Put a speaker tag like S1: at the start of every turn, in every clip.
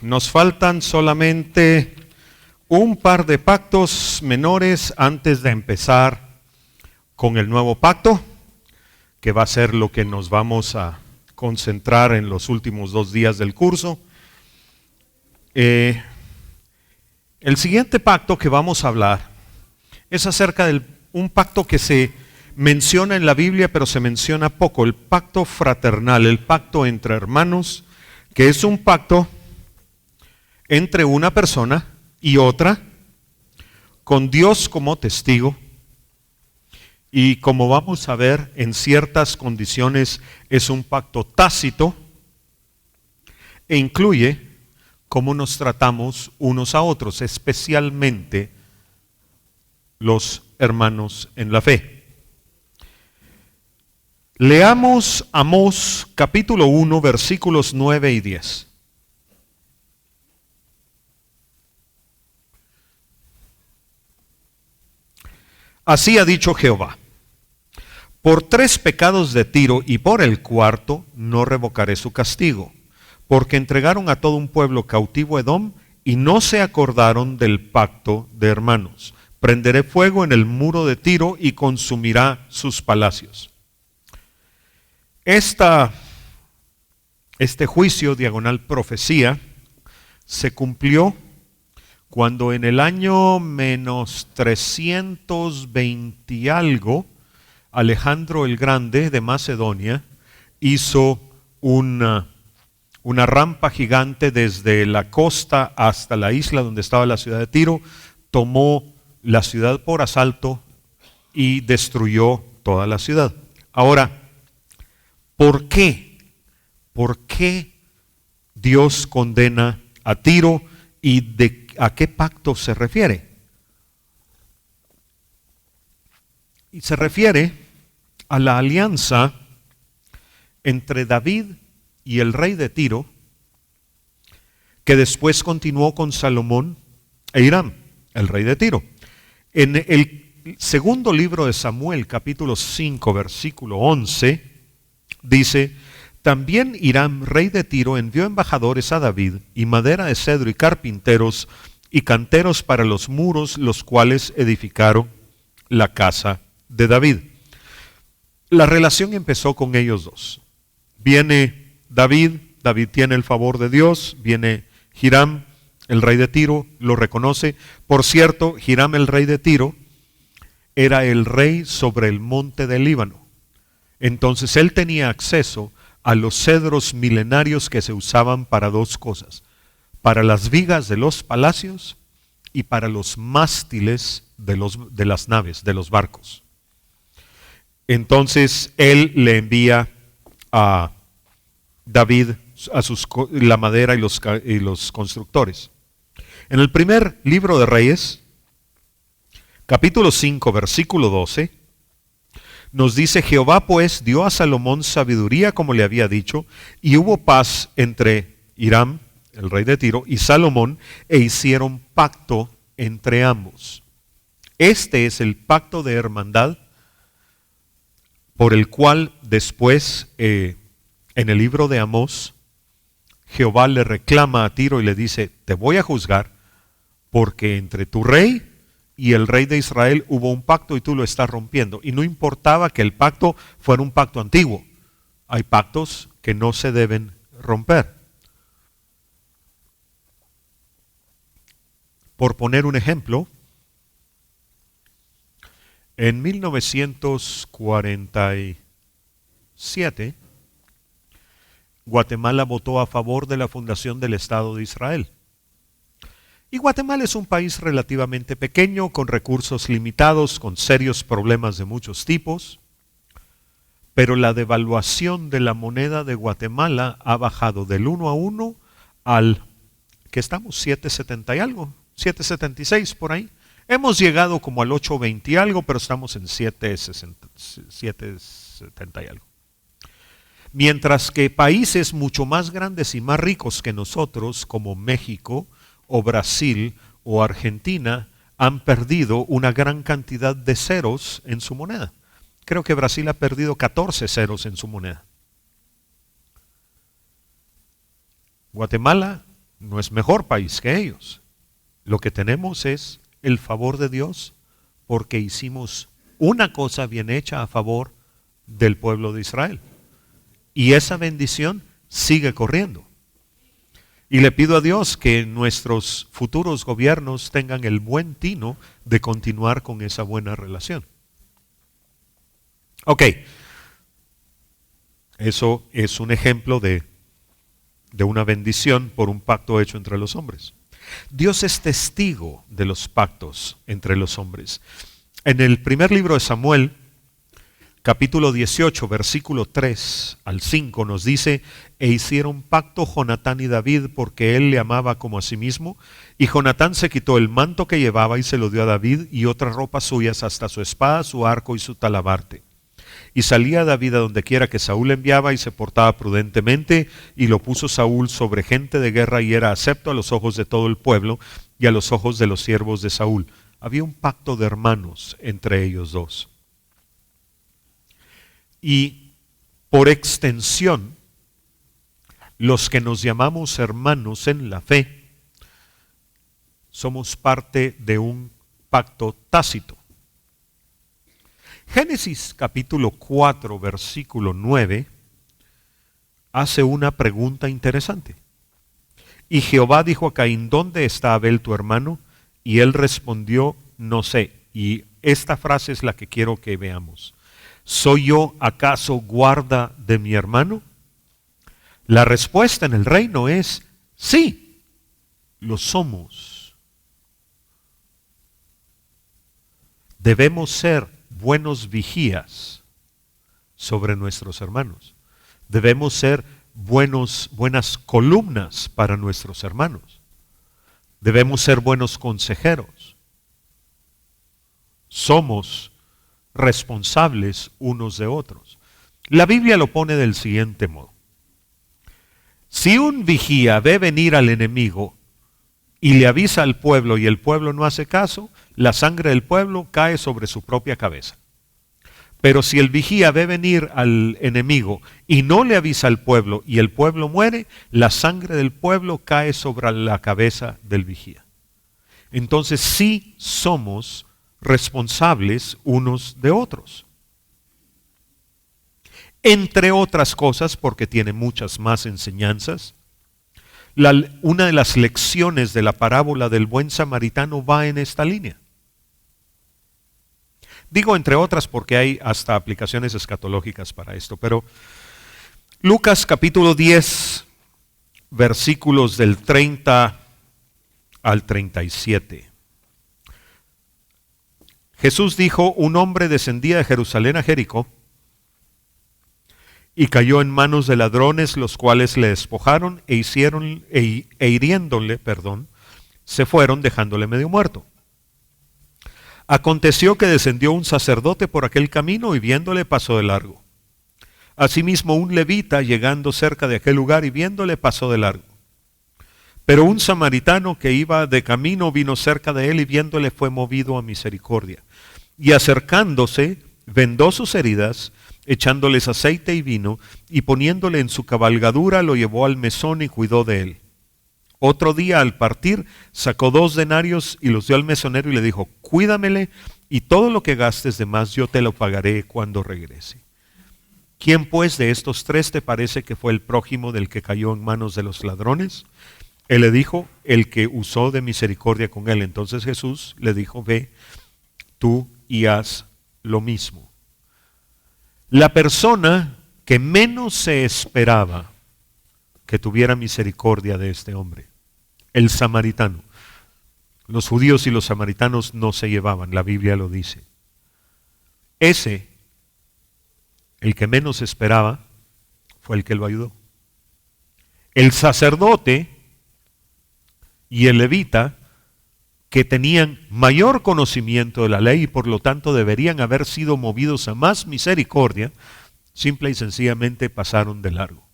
S1: Nos faltan solamente un par de pactos menores antes de empezar con el nuevo pacto, que va a ser lo que nos vamos a concentrar en los últimos 2 días del curso. El siguiente pacto que vamos a hablar es acerca de un pacto que se menciona en la Biblia, pero se menciona poco, el pacto fraternal, el pacto entre hermanos, que es un pacto entre una persona y otra, con Dios como testigo, y como vamos a ver, en ciertas condiciones es un pacto tácito, e incluye cómo nos tratamos unos a otros, especialmente los hermanos en la fe. Leamos Amós capítulo 1, versículos 9 y 10. Así ha dicho Jehová: por 3 pecados de Tiro y por el 4 no revocaré su castigo, porque entregaron a todo un pueblo cautivo a Edom y no se acordaron del pacto de hermanos. Prenderé fuego en el muro de Tiro y consumirá sus palacios. Este juicio, diagonal profecía, se cumplió cuando en el año menos 320 y algo, Alejandro el Grande de Macedonia hizo una rampa gigante desde la costa hasta la isla donde estaba la ciudad de Tiro, tomó la ciudad por asalto y destruyó toda la ciudad. Ahora, ¿por qué? ¿Por qué Dios condena a Tiro y a qué pacto se refiere? Y se refiere a la alianza entre David y el rey de Tiro, que después continuó con Salomón e Hiram, el rey de Tiro. En el segundo libro de Samuel, capítulo 5, versículo 11, dice: también Hiram, rey de Tiro, envió embajadores a David, y madera de cedro y carpinteros y canteros para los muros, los cuales edificaron la casa de David. La relación empezó con ellos dos. Viene David tiene el favor de Dios, viene Hiram, el rey de Tiro, lo reconoce. Por cierto, Hiram, el rey de Tiro, era el rey sobre el monte del Líbano. Entonces él tenía acceso a los cedros milenarios que se usaban para 2 cosas: para las vigas de los palacios y para los mástiles de las naves, de los barcos. Entonces él le envía a David la madera y los constructores. En el primer libro de Reyes, capítulo 5, versículo 12, nos dice: Jehová pues dio a Salomón sabiduría como le había dicho, y hubo paz entre Hiram, el rey de Tiro, y Salomón, e hicieron pacto entre ambos. Este es el pacto de hermandad por el cual después, en el libro de Amós, Jehová le reclama a Tiro y le dice: te voy a juzgar porque entre tu rey y el rey de Israel hubo un pacto y tú lo estás rompiendo. Y no importaba que el pacto fuera un pacto antiguo. Hay pactos que no se deben romper. Por poner un ejemplo, en 1947, Guatemala votó a favor de la fundación del Estado de Israel. Y Guatemala es un país relativamente pequeño, con recursos limitados, con serios problemas de muchos tipos, pero la devaluación de la moneda de Guatemala ha bajado del 1 a 1 al, que estamos, 7.70 y algo, 7.76 por ahí. Hemos llegado como al 8.20 y algo, pero estamos en 7.70 y algo. Mientras que países mucho más grandes y más ricos que nosotros, como México o Brasil o Argentina, han perdido una gran cantidad de ceros en su moneda. Creo que Brasil ha perdido 14 ceros en su moneda. Guatemala no es mejor país que ellos. Lo que tenemos es el favor de Dios porque hicimos una cosa bien hecha a favor del pueblo de Israel. Y esa bendición sigue corriendo. Y le pido a Dios que nuestros futuros gobiernos tengan el buen tino de continuar con esa buena relación. Ok, eso es un ejemplo de una bendición por un pacto hecho entre los hombres. Dios es testigo de los pactos entre los hombres. En el primer libro de Samuel, capítulo 18, versículo 3 al 5 nos dice: e hicieron pacto Jonatán y David porque él le amaba como a sí mismo, y Jonatán se quitó el manto que llevaba y se lo dio a David y otras ropas suyas, hasta su espada, su arco y su talabarte. Y salía David a donde quiera que Saúl enviaba y se portaba prudentemente, y lo puso Saúl sobre gente de guerra y era acepto a los ojos de todo el pueblo y a los ojos de los siervos de Saúl. Había un pacto de hermanos entre ellos dos. Y por extensión, los que nos llamamos hermanos en la fe, somos parte de un pacto tácito. Génesis capítulo 4, versículo 9, hace una pregunta interesante. Y Jehová dijo a Caín: ¿dónde está Abel tu hermano? Y él respondió: no sé. Y esta frase es la que quiero que veamos. ¿Soy yo acaso guarda de mi hermano? La respuesta en el reino es sí, lo somos. Debemos ser buenos vigías sobre nuestros hermanos. Debemos ser buenas columnas para nuestros hermanos. Debemos ser buenos consejeros. Somos responsables unos de otros. La Biblia lo pone del siguiente modo: si un vigía ve venir al enemigo y le avisa al pueblo y el pueblo no hace caso, la sangre del pueblo cae sobre su propia cabeza. Pero si el vigía ve venir al enemigo y no le avisa al pueblo y el pueblo muere, la sangre del pueblo cae sobre la cabeza del vigía. Entonces sí somos responsables unos de otros. Entre otras cosas, porque tiene muchas más enseñanzas, una de las lecciones de la parábola del buen samaritano va en esta línea. Digo entre otras porque hay hasta aplicaciones escatológicas para esto, pero Lucas capítulo 10, versículos del 30 al 37. Jesús dijo: un hombre descendía de Jerusalén a Jericó y cayó en manos de ladrones, los cuales le despojaron e hiriéndole, se fueron dejándole medio muerto. Aconteció que descendió un sacerdote por aquel camino y viéndole pasó de largo. Asimismo un levita, llegando cerca de aquel lugar y viéndole, pasó de largo. Pero un samaritano que iba de camino vino cerca de él y viéndole fue movido a misericordia. Y acercándose, vendó sus heridas, echándoles aceite y vino, y poniéndole en su cabalgadura lo llevó al mesón y cuidó de él. Otro día al partir sacó 2 denarios y los dio al mesonero y le dijo: cuídamele, y todo lo que gastes de más yo te lo pagaré cuando regrese. ¿Quién pues de estos 3 te parece que fue el prójimo del que cayó en manos de los ladrones? Él le dijo: el que usó de misericordia con él. Entonces Jesús le dijo: ve tú y haz lo mismo. La persona que menos se esperaba que tuviera misericordia de este hombre, el samaritano. Los judíos y los samaritanos no se llevaban, la Biblia lo dice. Ese, el que menos esperaba, fue el que lo ayudó. El sacerdote y el levita, que tenían mayor conocimiento de la ley y por lo tanto deberían haber sido movidos a más misericordia, simple y sencillamente pasaron de largo.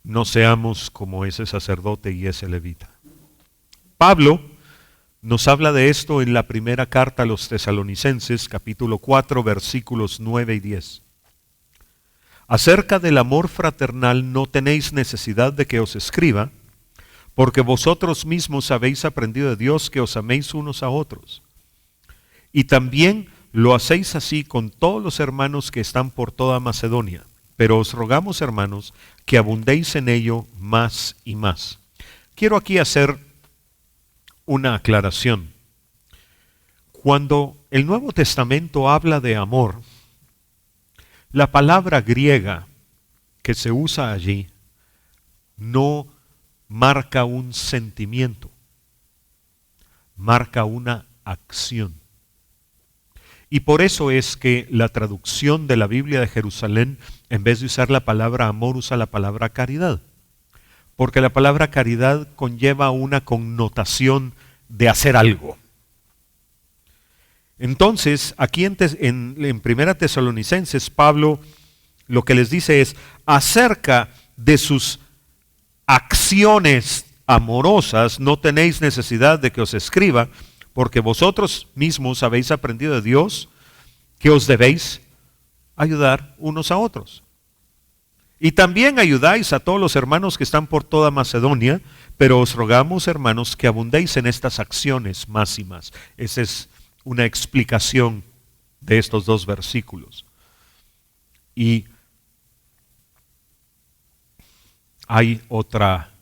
S1: No seamos como ese sacerdote y ese levita. Pablo nos habla de esto en la primera carta a los Tesalonicenses, capítulo 4, versículos 9 y 10. Acerca del amor fraternal no tenéis necesidad de que os escriba, porque vosotros mismos habéis aprendido de Dios que os améis unos a otros. Y también lo hacéis así con todos los hermanos que están por toda Macedonia. Pero os rogamos, hermanos, que abundéis en ello más y más. Quiero aquí hacer una aclaración. Cuando el Nuevo Testamento habla de amor, la palabra griega que se usa allí no marca un sentimiento, marca una acción. Y por eso es que la traducción de la Biblia de Jerusalén, en vez de usar la palabra amor, usa la palabra caridad. Porque la palabra caridad conlleva una connotación de hacer algo. Entonces, aquí en Primera Tesalonicenses, Pablo lo que les dice es, acerca de sus acciones amorosas, no tenéis necesidad de que os escriba, porque vosotros mismos habéis aprendido de Dios que os debéis ayudar unos a otros. Y también ayudáis a todos los hermanos que están por toda Macedonia, pero os rogamos, hermanos, que abundéis en estas acciones más y más. Esa es una explicación de estos dos versículos. Y hay otra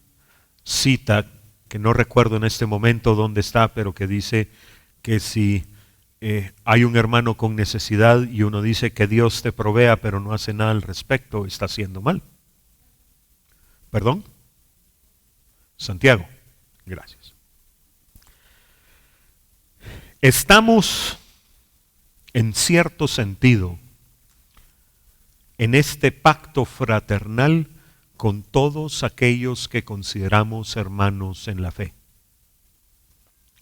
S1: cita que no recuerdo en este momento dónde está, pero que dice que si hay un hermano con necesidad y uno dice que Dios te provea pero no hace nada al respecto, está haciendo mal. ¿Perdón? Santiago, gracias. Estamos, en cierto sentido, en este pacto fraternal con todos aquellos que consideramos hermanos en la fe.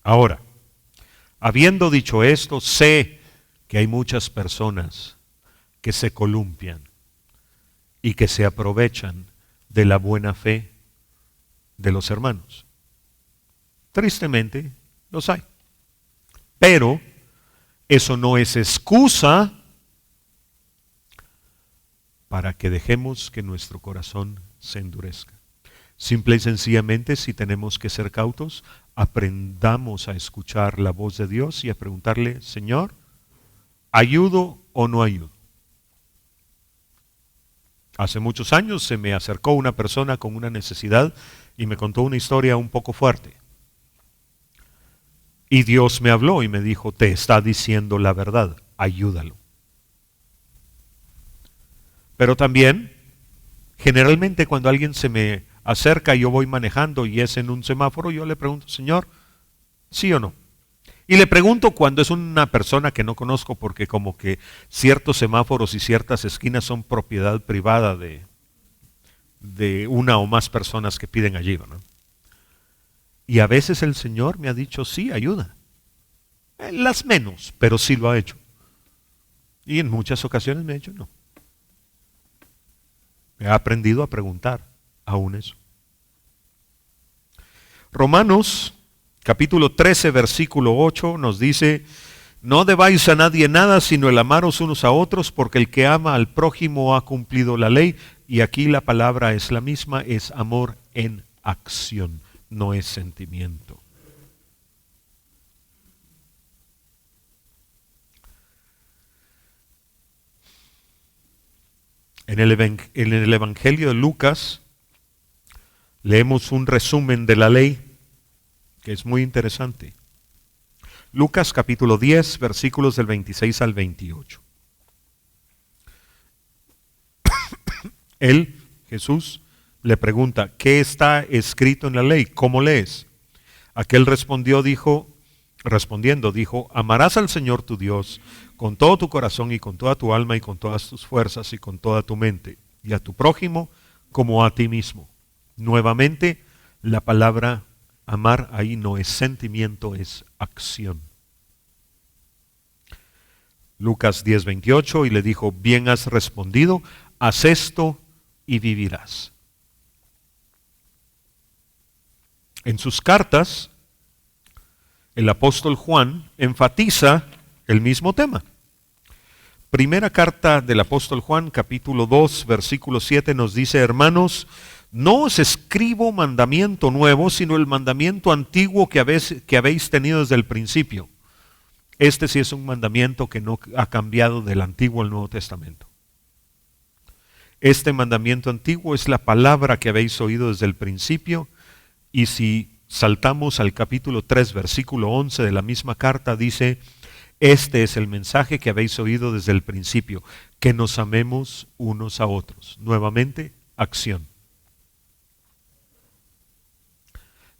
S1: Ahora, habiendo dicho esto, sé que hay muchas personas que se columpian y que se aprovechan de la buena fe de los hermanos. Tristemente, los hay. Pero eso no es excusa para que dejemos que nuestro corazón se endurezca. Simple y sencillamente, si tenemos que ser cautos, aprendamos a escuchar la voz de Dios y a preguntarle, Señor, ¿ayudo o no ayudo? Hace muchos años se me acercó una persona con una necesidad y me contó una historia un poco fuerte. Y Dios me habló y me dijo, te está diciendo la verdad, ayúdalo. Pero también, generalmente cuando alguien se me acerca y yo voy manejando y es en un semáforo, yo le pregunto, Señor, ¿sí o no? Y le pregunto cuando es una persona que no conozco, porque como que ciertos semáforos y ciertas esquinas son propiedad privada de una o más personas que piden allí, ¿no? Y a veces el Señor me ha dicho, sí, ayuda. Las menos, pero sí lo ha hecho. Y en muchas ocasiones me ha dicho, no. He aprendido a preguntar aún eso. Romanos capítulo 13, versículo 8 nos dice, no debáis a nadie nada sino el amaros unos a otros, porque el que ama al prójimo ha cumplido la ley. Y aquí la palabra es la misma, es amor en acción, no es sentimiento. En el Evangelio de Lucas leemos un resumen de la ley que es muy interesante. Lucas capítulo 10, versículos del 26 al 28. Él, Jesús, le pregunta, ¿qué está escrito en la ley? ¿Cómo lees? Aquel respondiendo dijo, amarás al Señor tu Dios con todo tu corazón y con toda tu alma y con todas tus fuerzas y con toda tu mente, y a tu prójimo como a ti mismo. Nuevamente, la palabra amar ahí no es sentimiento, es acción. Lucas 10, 28, y le dijo, bien has respondido, haz esto y vivirás. En sus cartas, el apóstol Juan enfatiza el mismo tema. Primera carta del apóstol Juan, capítulo 2, versículo 7 nos dice: hermanos, no os escribo mandamiento nuevo, sino el mandamiento antiguo que habéis tenido desde el principio. Este sí es un mandamiento que no ha cambiado del Antiguo al Nuevo Testamento. Este mandamiento antiguo es la palabra que habéis oído desde el principio, y si saltamos al capítulo 3, versículo 11 de la misma carta, dice: este es el mensaje que habéis oído desde el principio, que nos amemos unos a otros. Nuevamente, acción.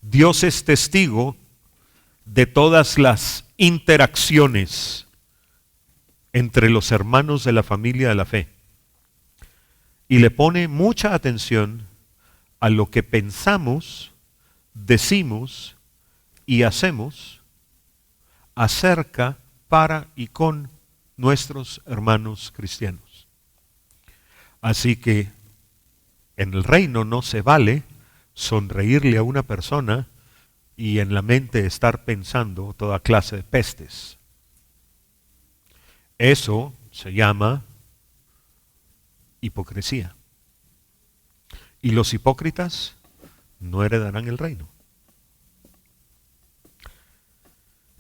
S1: Dios es testigo de todas las interacciones entre los hermanos de la familia de la fe, y le pone mucha atención a lo que pensamos, decimos y hacemos acerca, para y con nuestros hermanos cristianos. Así que en el reino no se vale sonreírle a una persona y en la mente estar pensando toda clase de pestes. Eso se llama hipocresía. Y los hipócritas no heredarán el reino.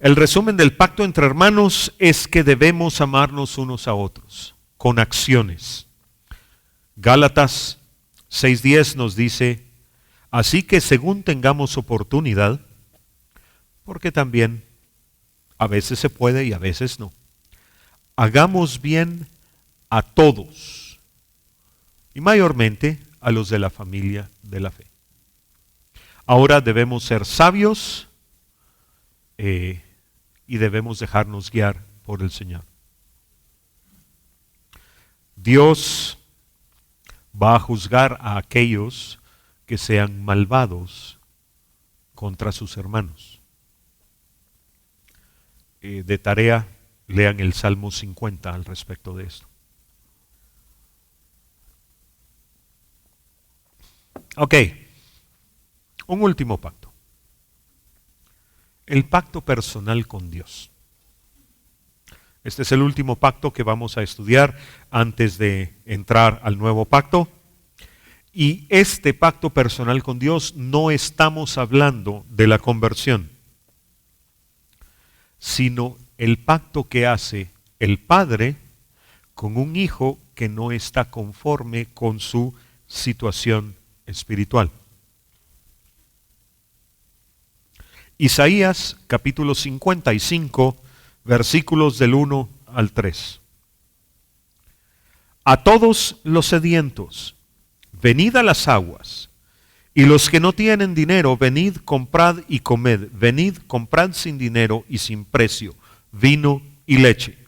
S1: El resumen del pacto entre hermanos es que debemos amarnos unos a otros con acciones. Gálatas 6:10 nos dice: así que según tengamos oportunidad, porque también a veces se puede y a veces no, hagamos bien a todos, y mayormente a los de la familia de la fe. Ahora debemos ser sabios y debemos dejarnos guiar por el Señor. Dios va a juzgar a aquellos que sean malvados contra sus hermanos. De tarea, lean el Salmo 50 al respecto de esto. Ok, un último pacto. El pacto personal con Dios. Este es el último pacto que vamos a estudiar antes de entrar al nuevo pacto. Y este pacto personal con Dios no estamos hablando de la conversión, sino el pacto que hace el padre con un hijo que no está conforme con su situación espiritual. Isaías capítulo 55, versículos del 1 al 3. A todos los sedientos, venid a las aguas, y los que no tienen dinero, venid, comprad y comed. Venid, comprad sin dinero y sin precio, vino y leche.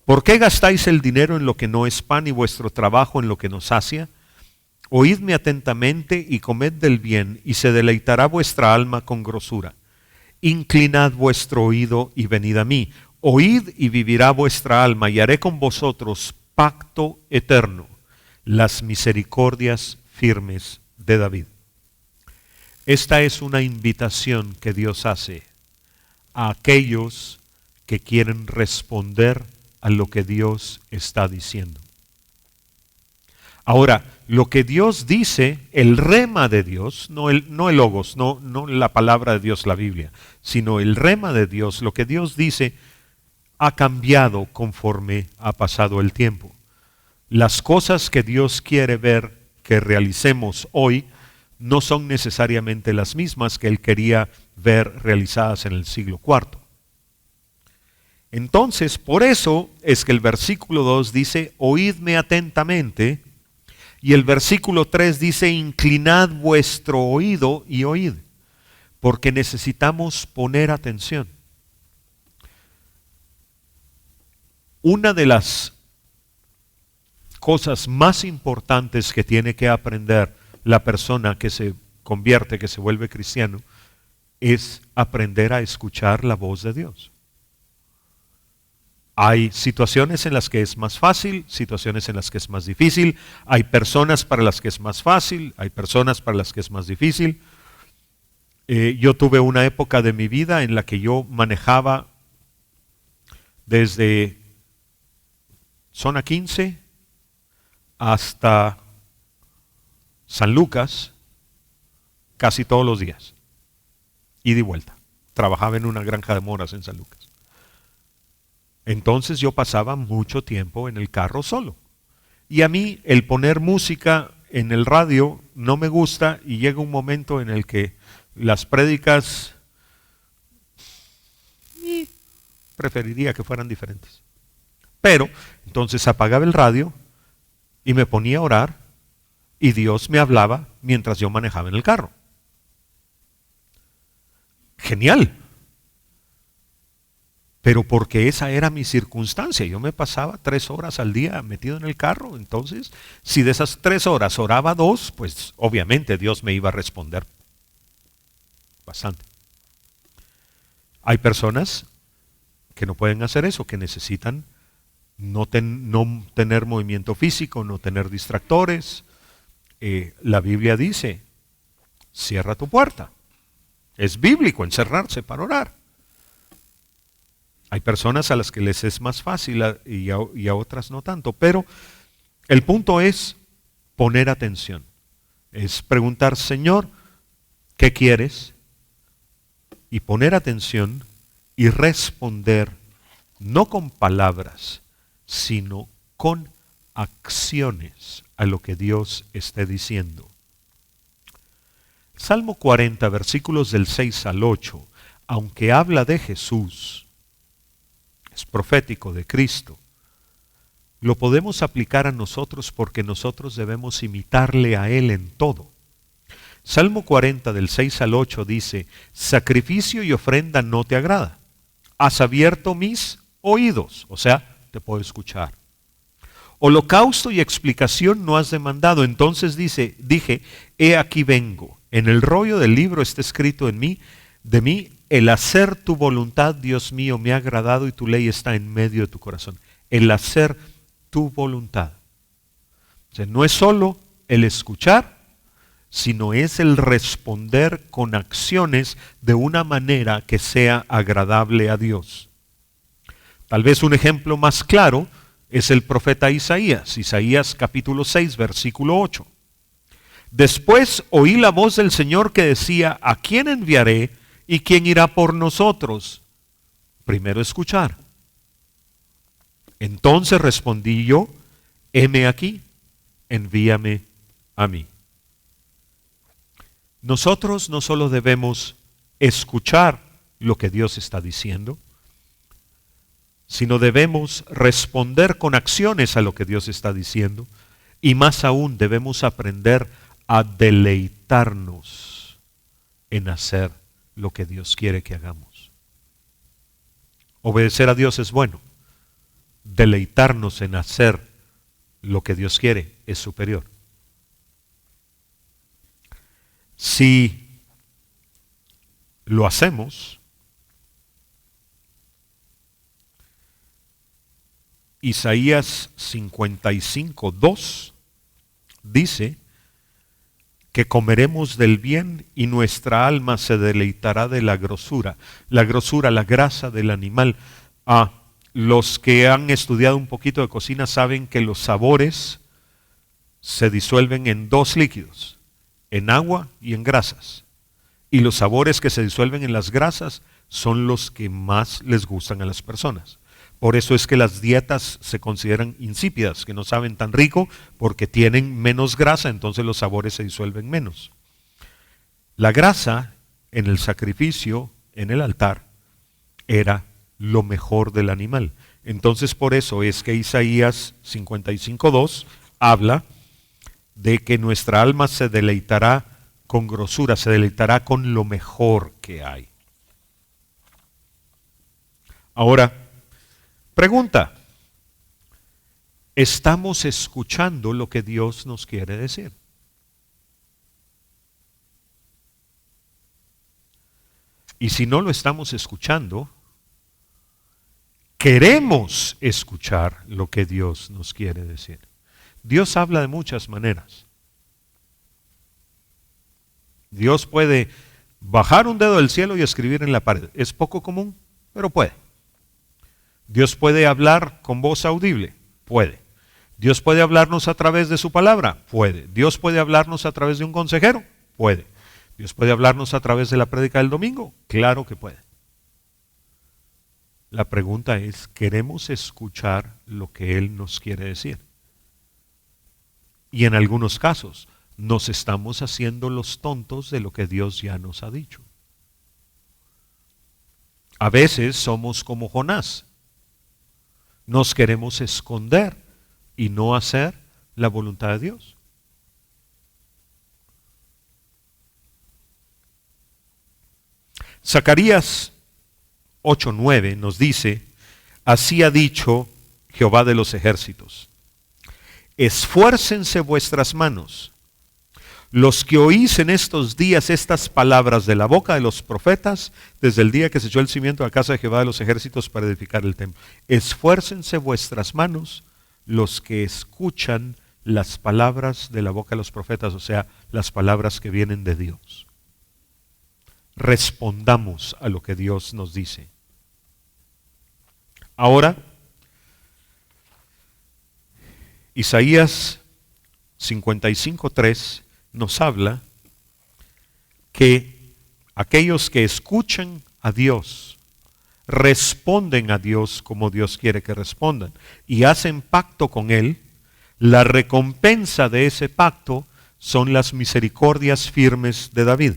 S1: ¿Por qué gastáis el dinero en lo que no es pan y vuestro trabajo en lo que no sacia? Oídme atentamente y comed del bien, y se deleitará vuestra alma con grosura. Inclinad vuestro oído y venid a mí. Oíd y vivirá vuestra alma, y haré con vosotros pacto eterno, las misericordias firmes de David. Esta es una invitación que Dios hace a aquellos que quieren responder a lo que Dios está diciendo. Ahora, lo que Dios dice, el rema de Dios, no el logos, no la palabra de Dios, la Biblia, sino el rema de Dios, lo que Dios dice ha cambiado conforme ha pasado el tiempo. Las cosas que Dios quiere ver que realicemos hoy no son necesariamente las mismas que Él quería ver realizadas en el siglo IV. Entonces, por eso es que el versículo 2 dice: oídme atentamente. Y el versículo 3 dice: inclinad vuestro oído y oíd, porque necesitamos poner atención. Una de las cosas más importantes que tiene que aprender la persona que se convierte, que se vuelve cristiano, es aprender a escuchar la voz de Dios. Hay situaciones en las que es más fácil, situaciones en las que es más difícil. Hay personas para las que es más fácil, hay personas para las que es más difícil. Yo tuve una época de mi vida en la que yo manejaba desde zona 15 hasta San Lucas casi todos los días, ida y vuelta. Trabajaba en una granja de moras en San Lucas. Entonces yo pasaba mucho tiempo en el carro solo. Y a mí el poner música en el radio no me gusta, y llega un momento en el que las prédicas preferiría que fueran diferentes. Pero entonces apagaba el radio y me ponía a orar, y Dios me hablaba mientras yo manejaba en el carro. Genial. Pero porque esa era mi circunstancia. Yo me pasaba 3 horas al día metido en el carro. Entonces, si de esas 3 horas oraba 2, pues obviamente Dios me iba a responder bastante. Hay personas que no pueden hacer eso, que necesitan no tener movimiento físico, no tener distractores. La Biblia dice, cierra tu puerta. Es bíblico encerrarse para orar. Hay personas a las que les es más fácil y a otras no tanto, pero el punto es poner atención. Es preguntar, Señor, ¿qué quieres? Y poner atención y responder, no con palabras, sino con acciones a lo que Dios esté diciendo. Salmo 40, versículos del 6 al 8, aunque habla de Jesús, es profético de Cristo, lo podemos aplicar a nosotros porque nosotros debemos imitarle a Él en todo. Salmo 40 del 6 al 8 dice, sacrificio y ofrenda no te agrada. Has abierto mis oídos, o sea, te puedo escuchar. Holocausto y explicación no has demandado. Entonces dije, he aquí vengo. En el rollo del libro está escrito de mí, el hacer tu voluntad, Dios mío, me ha agradado, y tu ley está en medio de tu corazón. El hacer tu voluntad. O sea, no es solo el escuchar, sino es el responder con acciones de una manera que sea agradable a Dios. Tal vez un ejemplo más claro es el profeta Isaías. Isaías capítulo 6, versículo 8. Después oí la voz del Señor que decía, ¿a quién enviaré y quién irá por nosotros? Primero escuchar. Entonces respondí yo, heme aquí, envíame a mí. Nosotros no solo debemos escuchar lo que Dios está diciendo, sino debemos responder con acciones a lo que Dios está diciendo, y más aún debemos aprender a deleitarnos en hacer lo que Dios quiere que hagamos. Obedecer a Dios es bueno. Deleitarnos en hacer lo que Dios quiere es superior. Si lo hacemos, Isaías 55:2 dice que comeremos del bien y nuestra alma se deleitará de la grosura. La grosura, la grasa del animal. Los que han estudiado un poquito de cocina saben que los sabores se disuelven en 2 líquidos, en agua y en grasas. Y los sabores que se disuelven en las grasas son los que más les gustan a las personas. Por eso es que las dietas se consideran insípidas, que no saben tan rico, porque tienen menos grasa, entonces los sabores se disuelven menos. La grasa en el sacrificio, en el altar, era lo mejor del animal. Entonces por eso es que Isaías 55:2 habla de que nuestra alma se deleitará con grosura, se deleitará con lo mejor que hay. Ahora, pregunta, ¿estamos escuchando lo que Dios nos quiere decir? Y si no lo estamos escuchando, queremos escuchar lo que Dios nos quiere decir. Dios habla de muchas maneras. Dios puede bajar un dedo del cielo y escribir en la pared. Es poco común, pero puede. Dios puede hablar con voz audible, Puede. Dios puede hablarnos a través de su palabra. Puede. Dios puede hablarnos a través de un consejero. Puede. Dios puede hablarnos a través de la prédica del domingo. Claro que puede. La pregunta es, ¿queremos escuchar lo que Él nos quiere decir? Y en algunos casos, nos estamos haciendo los tontos de lo que Dios ya nos ha dicho. A veces somos como Jonás. Nos queremos esconder y no hacer la voluntad de Dios. Zacarías 8:9 nos dice, así ha dicho Jehová de los ejércitos, esfuércense vuestras manos, los que oís en estos días estas palabras de la boca de los profetas, desde el día que se echó el cimiento de la casa de Jehová de los ejércitos para edificar el templo. Esfuércense vuestras manos, los que escuchan las palabras de la boca de los profetas, o sea, las palabras que vienen de Dios. Respondamos a lo que Dios nos dice. Ahora, Isaías 55:3 nos habla que aquellos que escuchan a Dios, responden a Dios como Dios quiere que respondan y hacen pacto con Él, la recompensa de ese pacto son las misericordias firmes de David.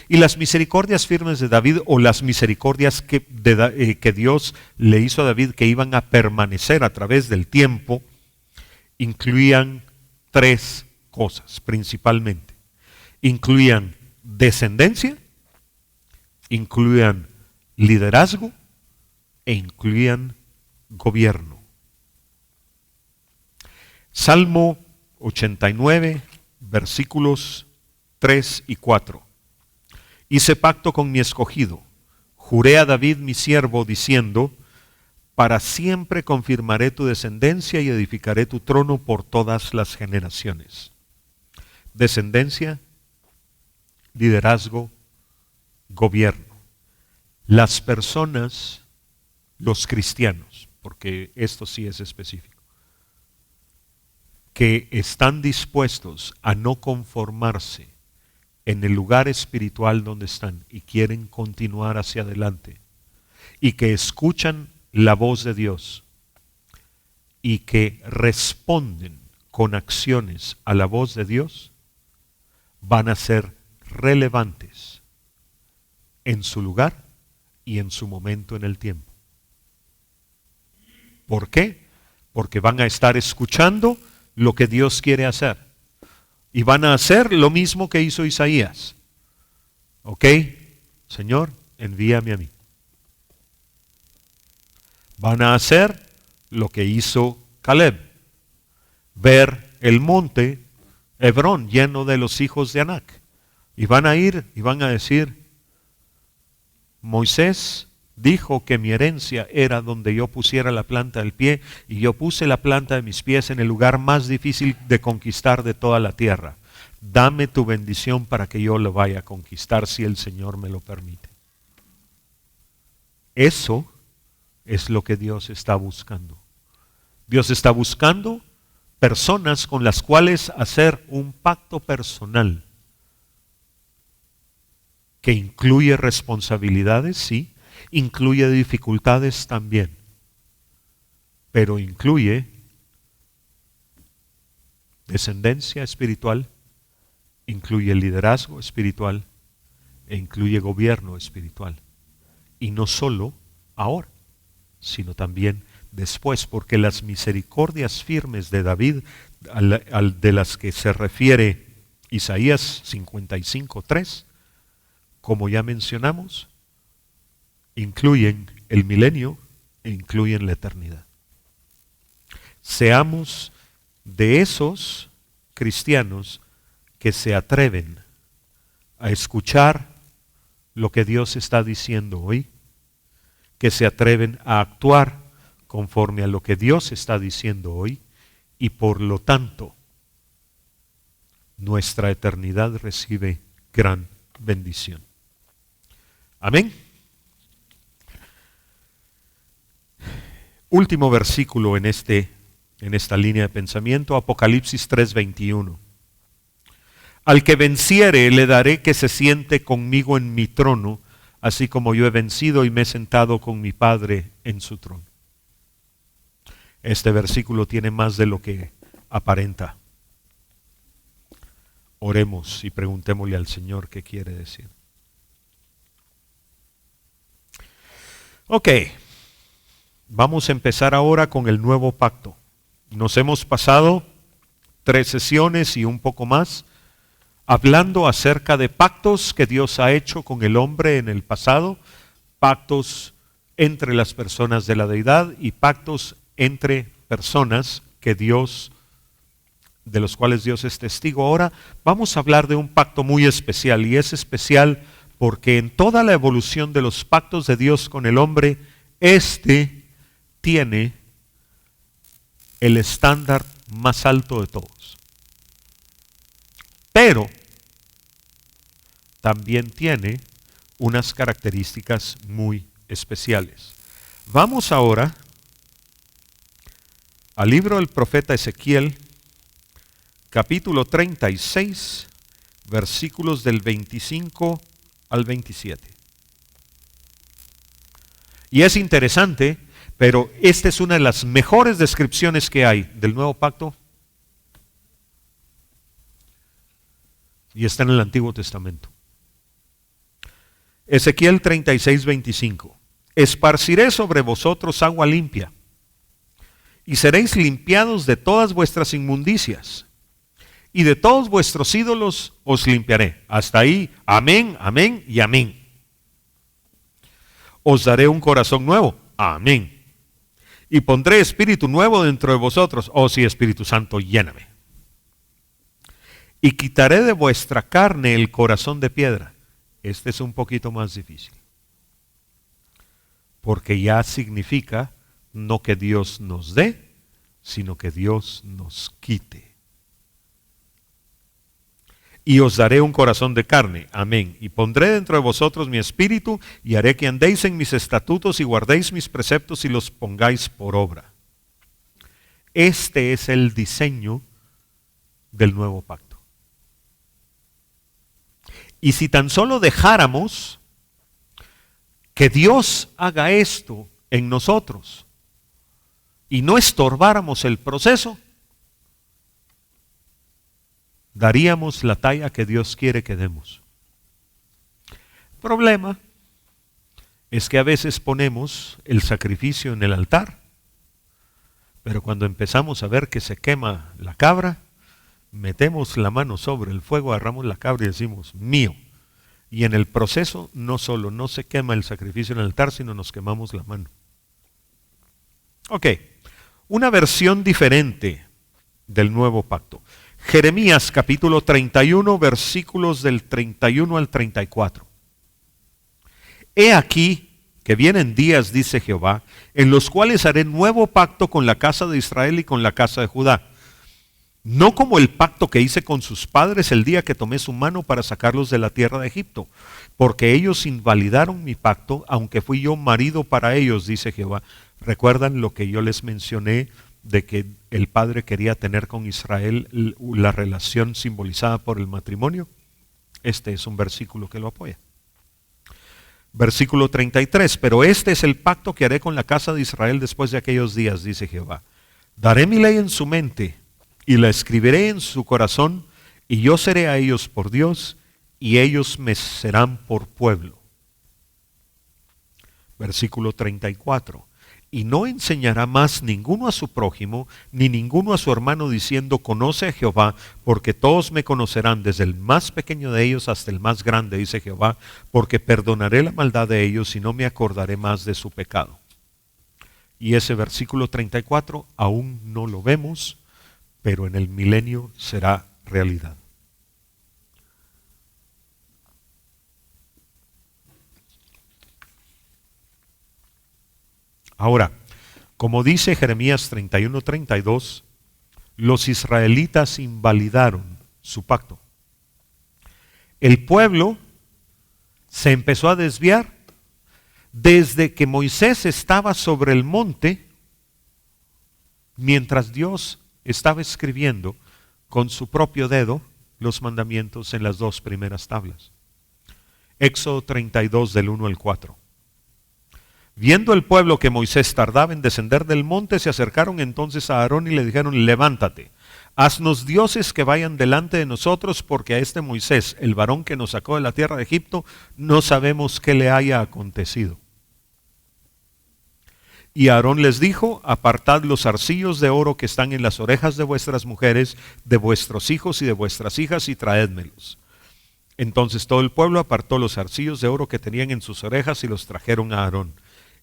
S1: Y las misericordias firmes de David, o las misericordias que Dios le hizo a David, que iban a permanecer a través del tiempo, incluían tres cosas principalmente. Incluían descendencia, incluían liderazgo e incluían gobierno. Salmo 89, versículos 3 y 4. Hice pacto con mi escogido, juré a David mi siervo, diciendo, para siempre confirmaré tu descendencia y edificaré tu trono por todas las generaciones. Descendencia, liderazgo, gobierno. Las personas, los cristianos, porque esto sí es específico, que están dispuestos a no conformarse en el lugar espiritual donde están y quieren continuar hacia adelante, y que escuchan la voz de Dios y que responden con acciones a la voz de Dios, van a ser relevantes en su lugar y en su momento en el tiempo. ¿Por qué? Porque van a estar escuchando lo que Dios quiere hacer. Y van a hacer lo mismo que hizo Isaías. ¿Ok? Señor, envíame a mí. Van a hacer lo que hizo Caleb. Ver el monte Hebrón lleno de los hijos de Anac. Y van a ir y van a decir, Moisés dijo que mi herencia era donde yo pusiera la planta del pie, y yo puse la planta de mis pies en el lugar más difícil de conquistar de toda la tierra. Dame tu bendición para que yo lo vaya a conquistar si el Señor me lo permite. Eso es lo que Dios está buscando. Dios está buscando personas con las cuales hacer un pacto personal que incluye responsabilidades, sí, incluye dificultades también, pero incluye descendencia espiritual, incluye liderazgo espiritual e incluye gobierno espiritual. Y no solo ahora, sino también después, porque las misericordias firmes de David, de las que se refiere Isaías 55:3, como ya mencionamos, incluyen el milenio e incluyen la eternidad. Seamos de esos cristianos que se atreven a escuchar lo que Dios está diciendo hoy, que se atreven a actuar conforme a lo que Dios está diciendo hoy, y por lo tanto nuestra eternidad recibe gran bendición. Amén. Último versículo en este en esta línea de pensamiento, Apocalipsis 3:21. Al que venciere le daré que se siente conmigo en mi trono, así como yo he vencido y me he sentado con mi Padre en su trono. Este versículo tiene más de lo que aparenta. Oremos y preguntémosle al Señor qué quiere decir. Ok, vamos a empezar ahora con el nuevo pacto. Nos hemos pasado 3 sesiones y un poco más hablando acerca de pactos que Dios ha hecho con el hombre en el pasado, pactos entre las personas de la deidad y pactos entre personas que Dios, de los cuales Dios es testigo. Ahora vamos a hablar de un pacto muy especial, y es especial porque en toda la evolución de los pactos de Dios con el hombre, este tiene el estándar más alto de todos. Pero también tiene unas características muy especiales. Vamos ahora al libro del profeta Ezequiel, capítulo 36, versículos del 25 al 27. Y es interesante, pero esta es una de las mejores descripciones que hay del nuevo pacto, y está en el Antiguo Testamento. Ezequiel 36, 25. Esparciré sobre vosotros agua limpia, y seréis limpiados de todas vuestras inmundicias, y de todos vuestros ídolos os limpiaré. Hasta ahí, amén, amén y amén. Os daré un corazón nuevo, amén. Y pondré espíritu nuevo dentro de vosotros, oh sí, Espíritu Santo, lléname. Y quitaré de vuestra carne el corazón de piedra. Este es un poquito más difícil, porque ya significa no que Dios nos dé, sino que Dios nos quite. Y os daré un corazón de carne, amén. Y pondré dentro de vosotros mi espíritu, y haré que andéis en mis estatutos y guardéis mis preceptos y los pongáis por obra. Este es el diseño del nuevo pacto. Y si tan solo dejáramos que Dios haga esto en nosotros y no estorbáramos el proceso, daríamos la talla que Dios quiere que demos. El problema es que a veces ponemos el sacrificio en el altar, pero cuando empezamos a ver que se quema la cabra, metemos la mano sobre el fuego, agarramos la cabra y decimos, mío. Y en el proceso no solo no se quema el sacrificio en el altar, sino nos quemamos la mano. Ok, una versión diferente del nuevo pacto. Jeremías capítulo 31, versículos del 31 al 34. He aquí que vienen días, dice Jehová, en los cuales haré nuevo pacto con la casa de Israel y con la casa de Judá. No como el pacto que hice con sus padres el día que tomé su mano para sacarlos de la tierra de Egipto, porque ellos invalidaron mi pacto, aunque fui yo marido para ellos, dice Jehová. ¿Recuerdan lo que yo les mencioné de que el padre quería tener con Israel la relación simbolizada por el matrimonio? Este es un versículo que lo apoya. Versículo 33, pero este es el pacto que haré con la casa de Israel después de aquellos días, dice Jehová. Daré mi ley en su mente y la escribiré en su corazón, y yo seré a ellos por Dios, y ellos me serán por pueblo. Versículo 34. Y no enseñará más ninguno a su prójimo, ni ninguno a su hermano, diciendo, conoce a Jehová, porque todos me conocerán, desde el más pequeño de ellos hasta el más grande, dice Jehová, porque perdonaré la maldad de ellos y no me acordaré más de su pecado. Y ese versículo 34 aún no lo vemos, pero en el milenio será realidad. Ahora, como dice Jeremías 31:32, los israelitas invalidaron su pacto. El pueblo se empezó a desviar desde que Moisés estaba sobre el monte. mientras Dios estaba escribiendo con su propio dedo los mandamientos en las dos primeras tablas. Éxodo 32 del 1 al 4. Viendo el pueblo que Moisés tardaba en descender del monte, se acercaron entonces a Aarón y le dijeron: levántate, haznos dioses que vayan delante de nosotros, porque a este Moisés, el varón que nos sacó de la tierra de Egipto, no sabemos qué le haya acontecido. Y Aarón les dijo: apartad los zarcillos de oro que están en las orejas de vuestras mujeres, de vuestros hijos y de vuestras hijas, y traédmelos. Entonces todo el pueblo apartó los zarcillos de oro que tenían en sus orejas y los trajeron a Aarón.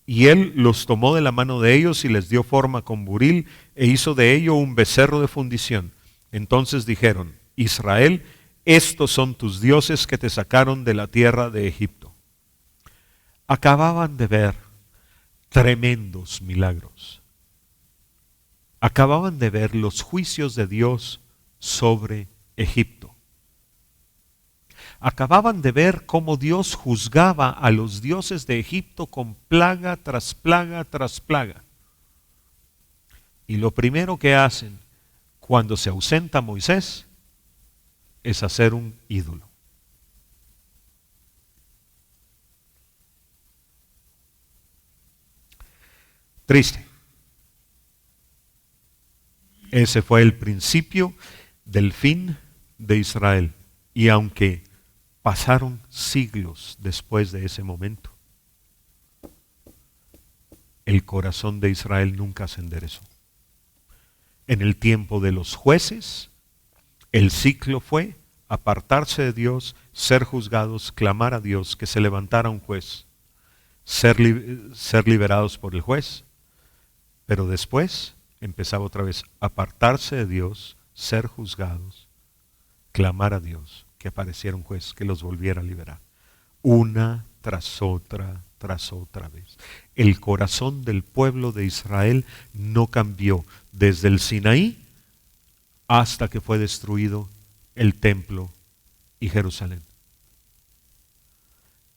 S1: Y él los tomó de la mano de ellos y les dio forma con buril e hizo de ello un becerro de fundición. Entonces dijeron: Israel, estos son tus dioses que te sacaron de la tierra de Egipto. Acababan de ver tremendos milagros. Acababan de ver los juicios de Dios sobre Egipto. Acababan de ver cómo Dios juzgaba a los dioses de Egipto con plaga tras plaga tras plaga. Y lo primero que hacen cuando se ausenta Moisés es hacer un ídolo. Triste. Ese fue el principio del fin de Israel. Y aunque pasaron siglos después de ese momento, el corazón de Israel nunca se enderezó. En el tiempo de los jueces, el ciclo fue apartarse de Dios, ser juzgados, clamar a Dios, que se levantara un juez, ser liberados por el juez, pero después empezaba otra vez apartarse de Dios, ser juzgados, clamar a Dios, que apareciera un juez que los volviera a liberar. Una tras otra vez. El corazón del pueblo de Israel no cambió desde el Sinaí hasta que fue destruido el templo y Jerusalén.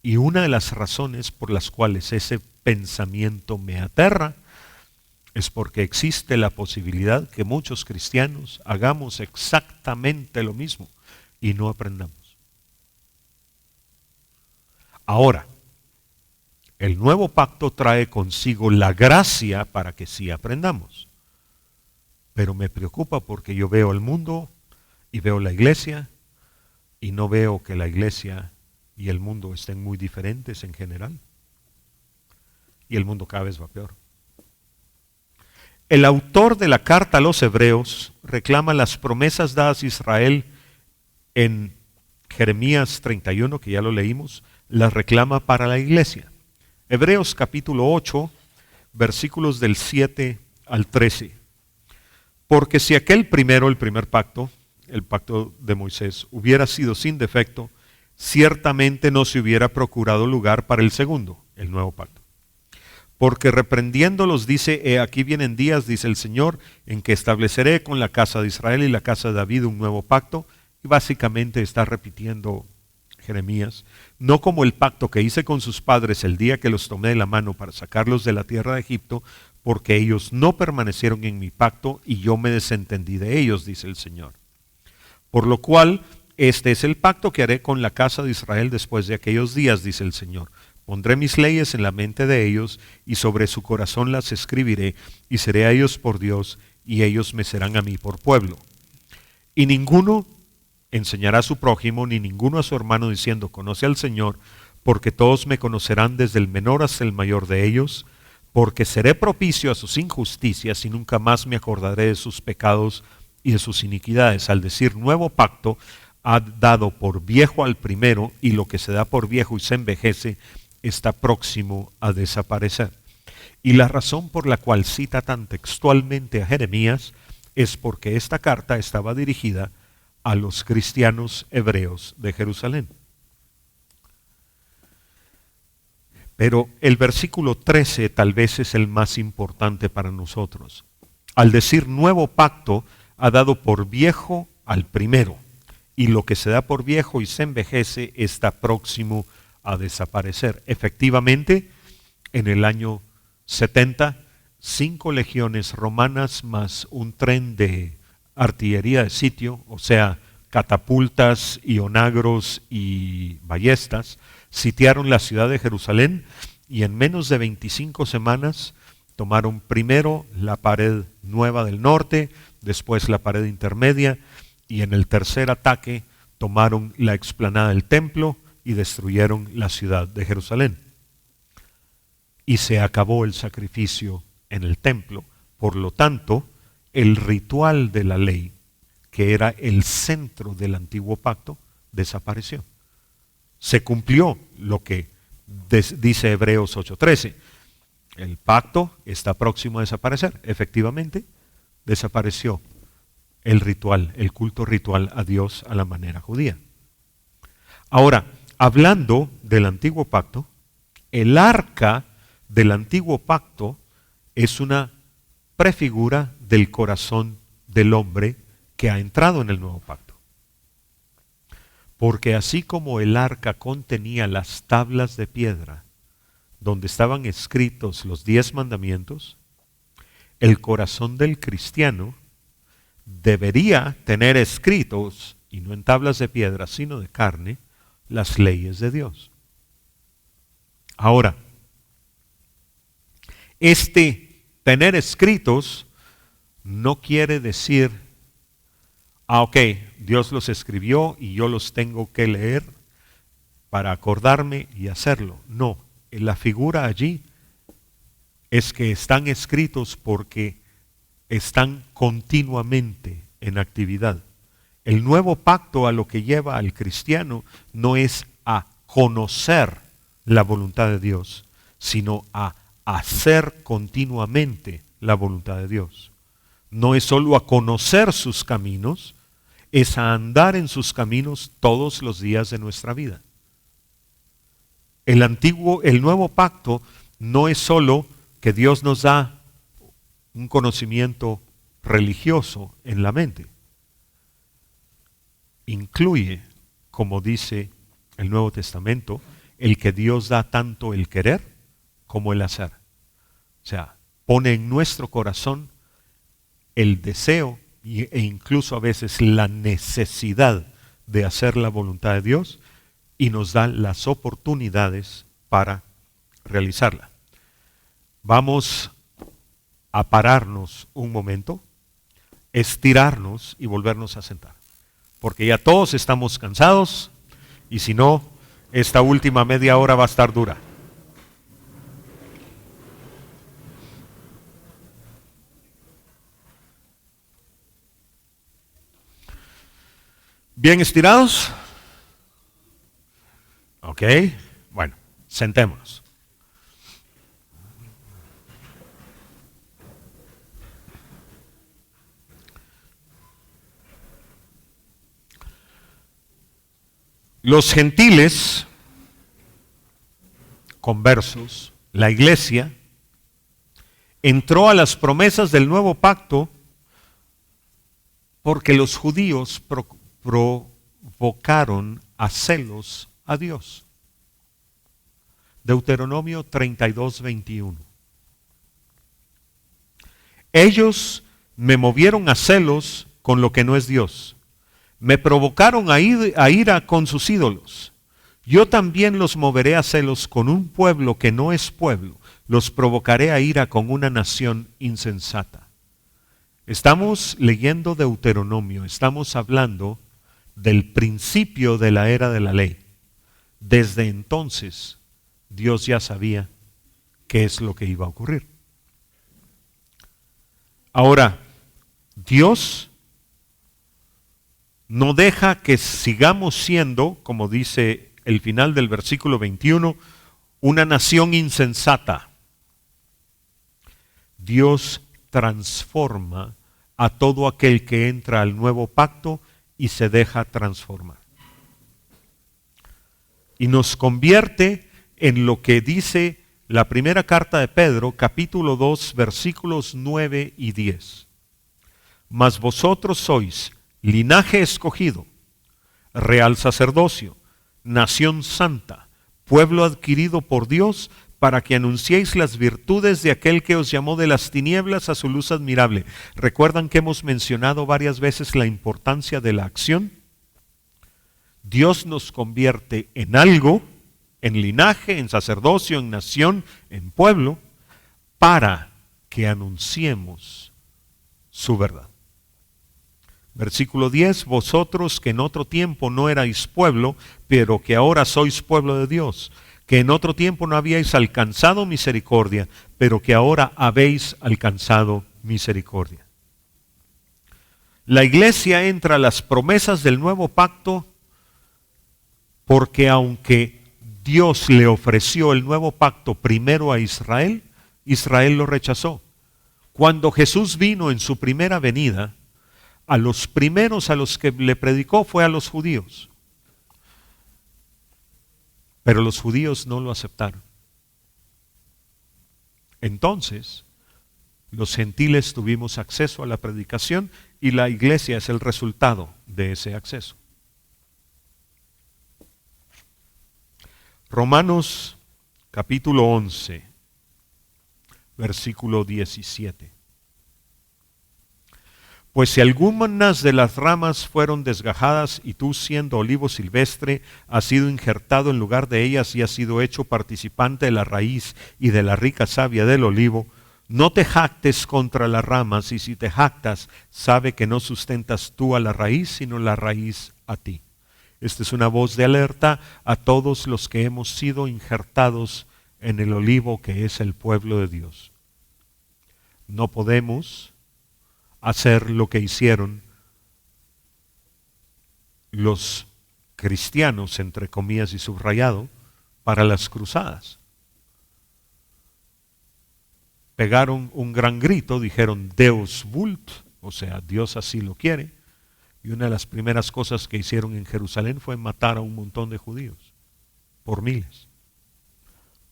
S1: Y una de las razones por las cuales ese pensamiento me aterra es porque existe la posibilidad que muchos cristianos hagamos exactamente lo mismo y no aprendamos. Ahora, el nuevo pacto trae consigo la gracia para que sí aprendamos. Pero me preocupa porque yo veo el mundo y veo la iglesia y no veo que la iglesia y el mundo estén muy diferentes en general. Y el mundo cada vez va peor. El autor de la carta a los Hebreos reclama las promesas dadas a Israel en Jeremías 31, que ya lo leímos, las reclama para la iglesia. Hebreos capítulo 8, versículos del 7 al 13. Porque si aquel primero, el primer pacto, el pacto de Moisés, hubiera sido sin defecto, ciertamente no se hubiera procurado lugar para el segundo, el nuevo pacto. Porque reprendiéndolos dice: he aquí vienen días, dice el Señor, en que estableceré con la casa de Israel y la casa de David un nuevo pacto. Y básicamente está repitiendo Jeremías: no como el pacto que hice con sus padres el día que los tomé de la mano para sacarlos de la tierra de Egipto, porque ellos no permanecieron en mi pacto y yo me desentendí de ellos, dice el Señor. Por lo cual, este es el pacto que haré con la casa de Israel después de aquellos días, dice el Señor. Pondré mis leyes en la mente de ellos y sobre su corazón las escribiré, y seré a ellos por Dios y ellos me serán a mí por pueblo. Y ninguno enseñará a su prójimo ni ninguno a su hermano diciendo: conoce al Señor, porque todos me conocerán desde el menor hasta el mayor de ellos, porque seré propicio a sus injusticias y nunca más me acordaré de sus pecados y de sus iniquidades. Al decir nuevo pacto, ha dado por viejo al primero, y lo que se da por viejo y se envejece está próximo a desaparecer. Y la razón por la cual cita tan textualmente a Jeremías es porque esta carta estaba dirigida a los cristianos hebreos de Jerusalén. Pero el versículo 13 tal vez es el más importante para nosotros. Al decir nuevo pacto, ha dado por viejo al primero, y lo que se da por viejo y se envejece está próximo a desaparecer. Efectivamente, en el año 70 5 legiones romanas más un tren de artillería de sitio, o sea, catapultas y onagros y ballestas, sitiaron la ciudad de Jerusalén y en menos de 25 semanas tomaron primero la pared nueva del norte, después la pared intermedia y en el tercer ataque tomaron la explanada del templo y destruyeron la ciudad de Jerusalén. Y se acabó el sacrificio en el templo. Por lo tanto, el ritual de la ley, que era el centro del antiguo pacto, desapareció. Se cumplió lo que dice Hebreos 8:13. El pacto está próximo a desaparecer. Efectivamente, desapareció el ritual, el culto ritual a Dios a la manera judía. Ahora, hablando del antiguo pacto, el arca del antiguo pacto es una prefigura del corazón del hombre que ha entrado en el nuevo pacto. Porque así como el arca contenía las tablas de piedra donde estaban escritos los 10 mandamientos, el corazón del cristiano debería tener escritos, y no en tablas de piedra, sino de carne, las leyes de Dios. Ahora, tener escritos no quiere decir, ok, Dios los escribió y yo los tengo que leer para acordarme y hacerlo. No, la figura allí es que están escritos porque están continuamente en actividad. El nuevo pacto a lo que lleva al cristiano no es a conocer la voluntad de Dios, sino a hacer continuamente la voluntad de Dios. No es solo a conocer sus caminos, es a andar en sus caminos todos los días de nuestra vida. El nuevo pacto no es solo que Dios nos da un conocimiento religioso en la mente. Incluye, como dice el Nuevo Testamento, el que Dios da tanto el querer como el hacer. O sea, pone en nuestro corazón el deseo e incluso a veces la necesidad de hacer la voluntad de Dios y nos da las oportunidades para realizarla. Vamos a pararnos un momento, estirarnos y volvernos a sentar. Porque ya todos estamos cansados y si no, esta última media hora va a estar dura. ¿Bien estirados? Ok, bueno, sentémonos. Los gentiles, conversos, la iglesia, entró a las promesas del nuevo pacto porque los judíos provocaron a celos a Dios. Deuteronomio 32:21. Ellos me movieron a celos con lo que no es Dios. Me provocaron a ira con sus ídolos. Yo también los moveré a celos con un pueblo que no es pueblo. Los provocaré a ira con una nación insensata. Estamos leyendo Deuteronomio, estamos hablando del principio de la era de la ley. Desde entonces, Dios ya sabía qué es lo que iba a ocurrir. Ahora, Dios no deja que sigamos siendo, como dice el final del versículo 21, una nación insensata. Dios transforma a todo aquel que entra al nuevo pacto y se deja transformar. Y nos convierte en lo que dice la primera carta de Pedro, capítulo 2, versículos 9 y 10. Mas vosotros sois linaje escogido, real sacerdocio, nación santa, pueblo adquirido por Dios, para que anunciéis las virtudes de aquel que os llamó de las tinieblas a su luz admirable. ¿Recuerdan que hemos mencionado varias veces la importancia de la acción? Dios nos convierte en algo, en linaje, en sacerdocio, en nación, en pueblo, para que anunciemos su verdad. Versículo 10, vosotros que en otro tiempo no erais pueblo, pero que ahora sois pueblo de Dios, que en otro tiempo no habíais alcanzado misericordia, pero que ahora habéis alcanzado misericordia. La iglesia entra a las promesas del nuevo pacto porque aunque Dios le ofreció el nuevo pacto primero a Israel, Israel lo rechazó. Cuando Jesús vino en su primera venida, a los primeros a los que le predicó fue a los judíos. Pero los judíos no lo aceptaron. Entonces, los gentiles tuvimos acceso a la predicación y la iglesia es el resultado de ese acceso. Romanos capítulo 11, versículo 17. Pues si algunas de las ramas fueron desgajadas y tú siendo olivo silvestre has sido injertado en lugar de ellas y has sido hecho participante de la raíz y de la rica savia del olivo, no te jactes contra las ramas, y si te jactas, sabe que no sustentas tú a la raíz, sino la raíz a ti. Esta es una voz de alerta a todos los que hemos sido injertados en el olivo que es el pueblo de Dios. No podemos hacer lo que hicieron los cristianos, entre comillas y subrayado, para las cruzadas. Pegaron un gran grito, dijeron Deus vult, o sea, Dios así lo quiere, y una de las primeras cosas que hicieron en Jerusalén fue matar a un montón de judíos, por miles,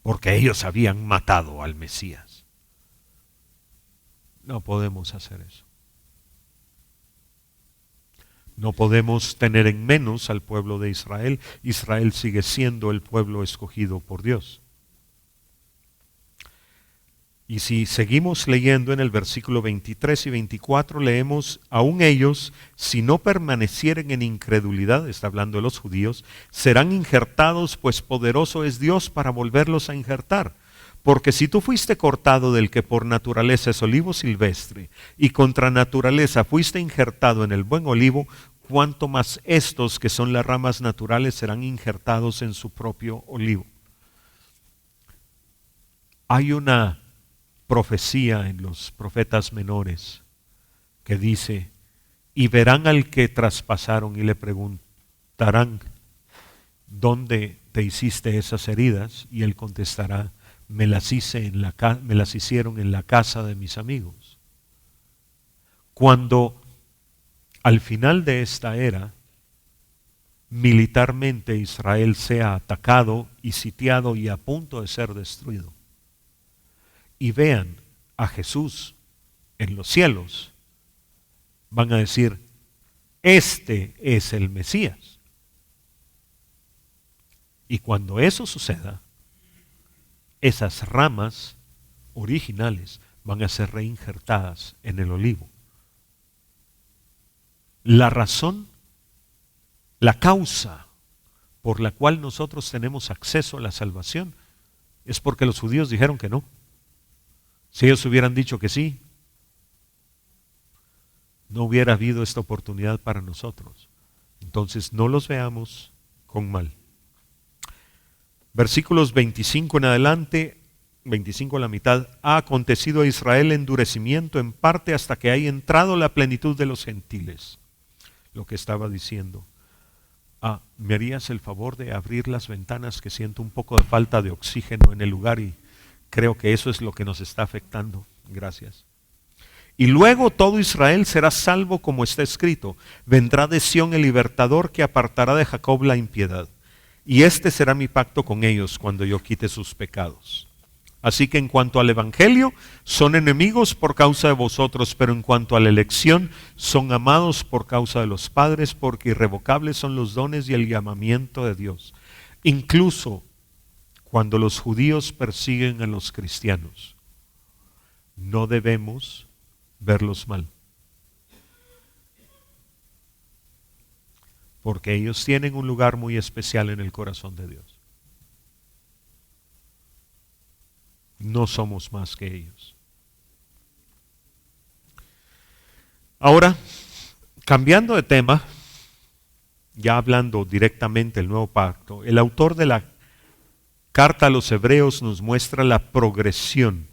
S1: porque ellos habían matado al Mesías. No podemos hacer eso. No podemos tener en menos al pueblo de Israel. Israel sigue siendo el pueblo escogido por Dios. Y si seguimos leyendo en el versículo 23 y 24, leemos, aún ellos, si no permanecieren en incredulidad, está hablando de los judíos, serán injertados, pues poderoso es Dios para volverlos a injertar. Porque si tú fuiste cortado del que por naturaleza es olivo silvestre, y contra naturaleza fuiste injertado en el buen olivo, cuánto más estos que son las ramas naturales serán injertados en su propio olivo. Hay una profecía en los profetas menores que dice, y verán al que traspasaron y le preguntarán, ¿dónde te hiciste esas heridas? Y él contestará, me las hicieron en la casa de mis amigos. Cuando al final de esta era, militarmente Israel sea atacado y sitiado y a punto de ser destruido, y vean a Jesús en los cielos, van a decir, este es el Mesías. Y cuando eso suceda, esas ramas originales van a ser reinjertadas en el olivo. La razón, la causa por la cual nosotros tenemos acceso a la salvación es porque los judíos dijeron que no. Si ellos hubieran dicho que sí, no hubiera habido esta oportunidad para nosotros. Entonces no los veamos con mal. Versículos 25 en adelante, 25 a la mitad, ha acontecido a Israel endurecimiento en parte hasta que haya entrado la plenitud de los gentiles. Lo que estaba diciendo. ¿Me harías el favor de abrir las ventanas, que siento un poco de falta de oxígeno en el lugar y creo que eso es lo que nos está afectando? Gracias. Y luego todo Israel será salvo, como está escrito, vendrá de Sión el libertador que apartará de Jacob la impiedad. Y este será mi pacto con ellos cuando yo quite sus pecados. Así que en cuanto al evangelio, son enemigos por causa de vosotros, pero en cuanto a la elección, son amados por causa de los padres, porque irrevocables son los dones y el llamamiento de Dios. Incluso cuando los judíos persiguen a los cristianos, no debemos verlos mal. Porque ellos tienen un lugar muy especial en el corazón de Dios. No somos más que ellos. Ahora, cambiando de tema, ya hablando directamente del nuevo pacto, el autor de la carta a los Hebreos nos muestra la progresión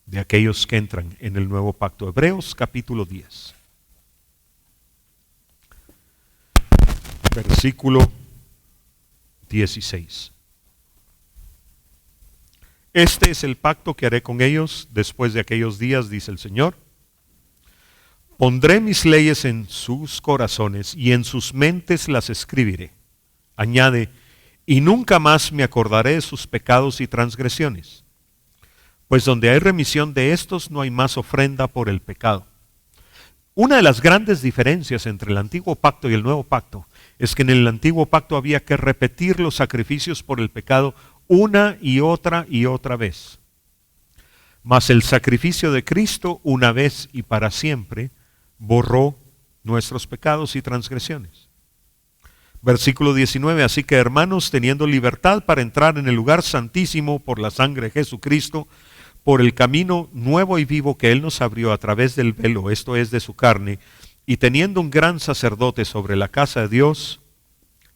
S1: de aquellos que entran en el nuevo pacto. Hebreos capítulo 10, versículo 16. Este es el pacto que haré con ellos después de aquellos días, dice el Señor. Pondré mis leyes en sus corazones y en sus mentes las escribiré. Añade, y nunca más me acordaré de sus pecados y transgresiones. Pues donde hay remisión de estos no hay más ofrenda por el pecado. Una de las grandes diferencias entre el antiguo pacto y el nuevo pacto es que en el antiguo pacto había que repetir los sacrificios por el pecado una y otra vez. Mas el sacrificio de Cristo, una vez y para siempre, borró nuestros pecados y transgresiones. Versículo 19, así que hermanos, teniendo libertad para entrar en el lugar santísimo por la sangre de Jesucristo, por el camino nuevo y vivo que Él nos abrió a través del velo, esto es de su carne, y teniendo un gran sacerdote sobre la casa de Dios,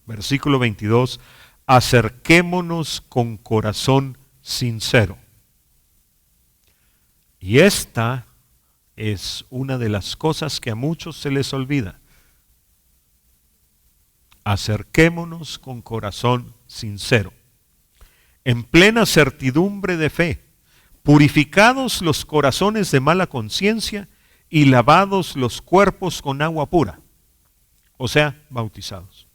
S1: versículo 22, acerquémonos con corazón sincero. Y esta es una de las cosas que a muchos se les olvida. Acerquémonos con corazón sincero, en plena certidumbre de fe, purificados los corazones de mala conciencia y lavados los cuerpos con agua pura, o sea, bautizados.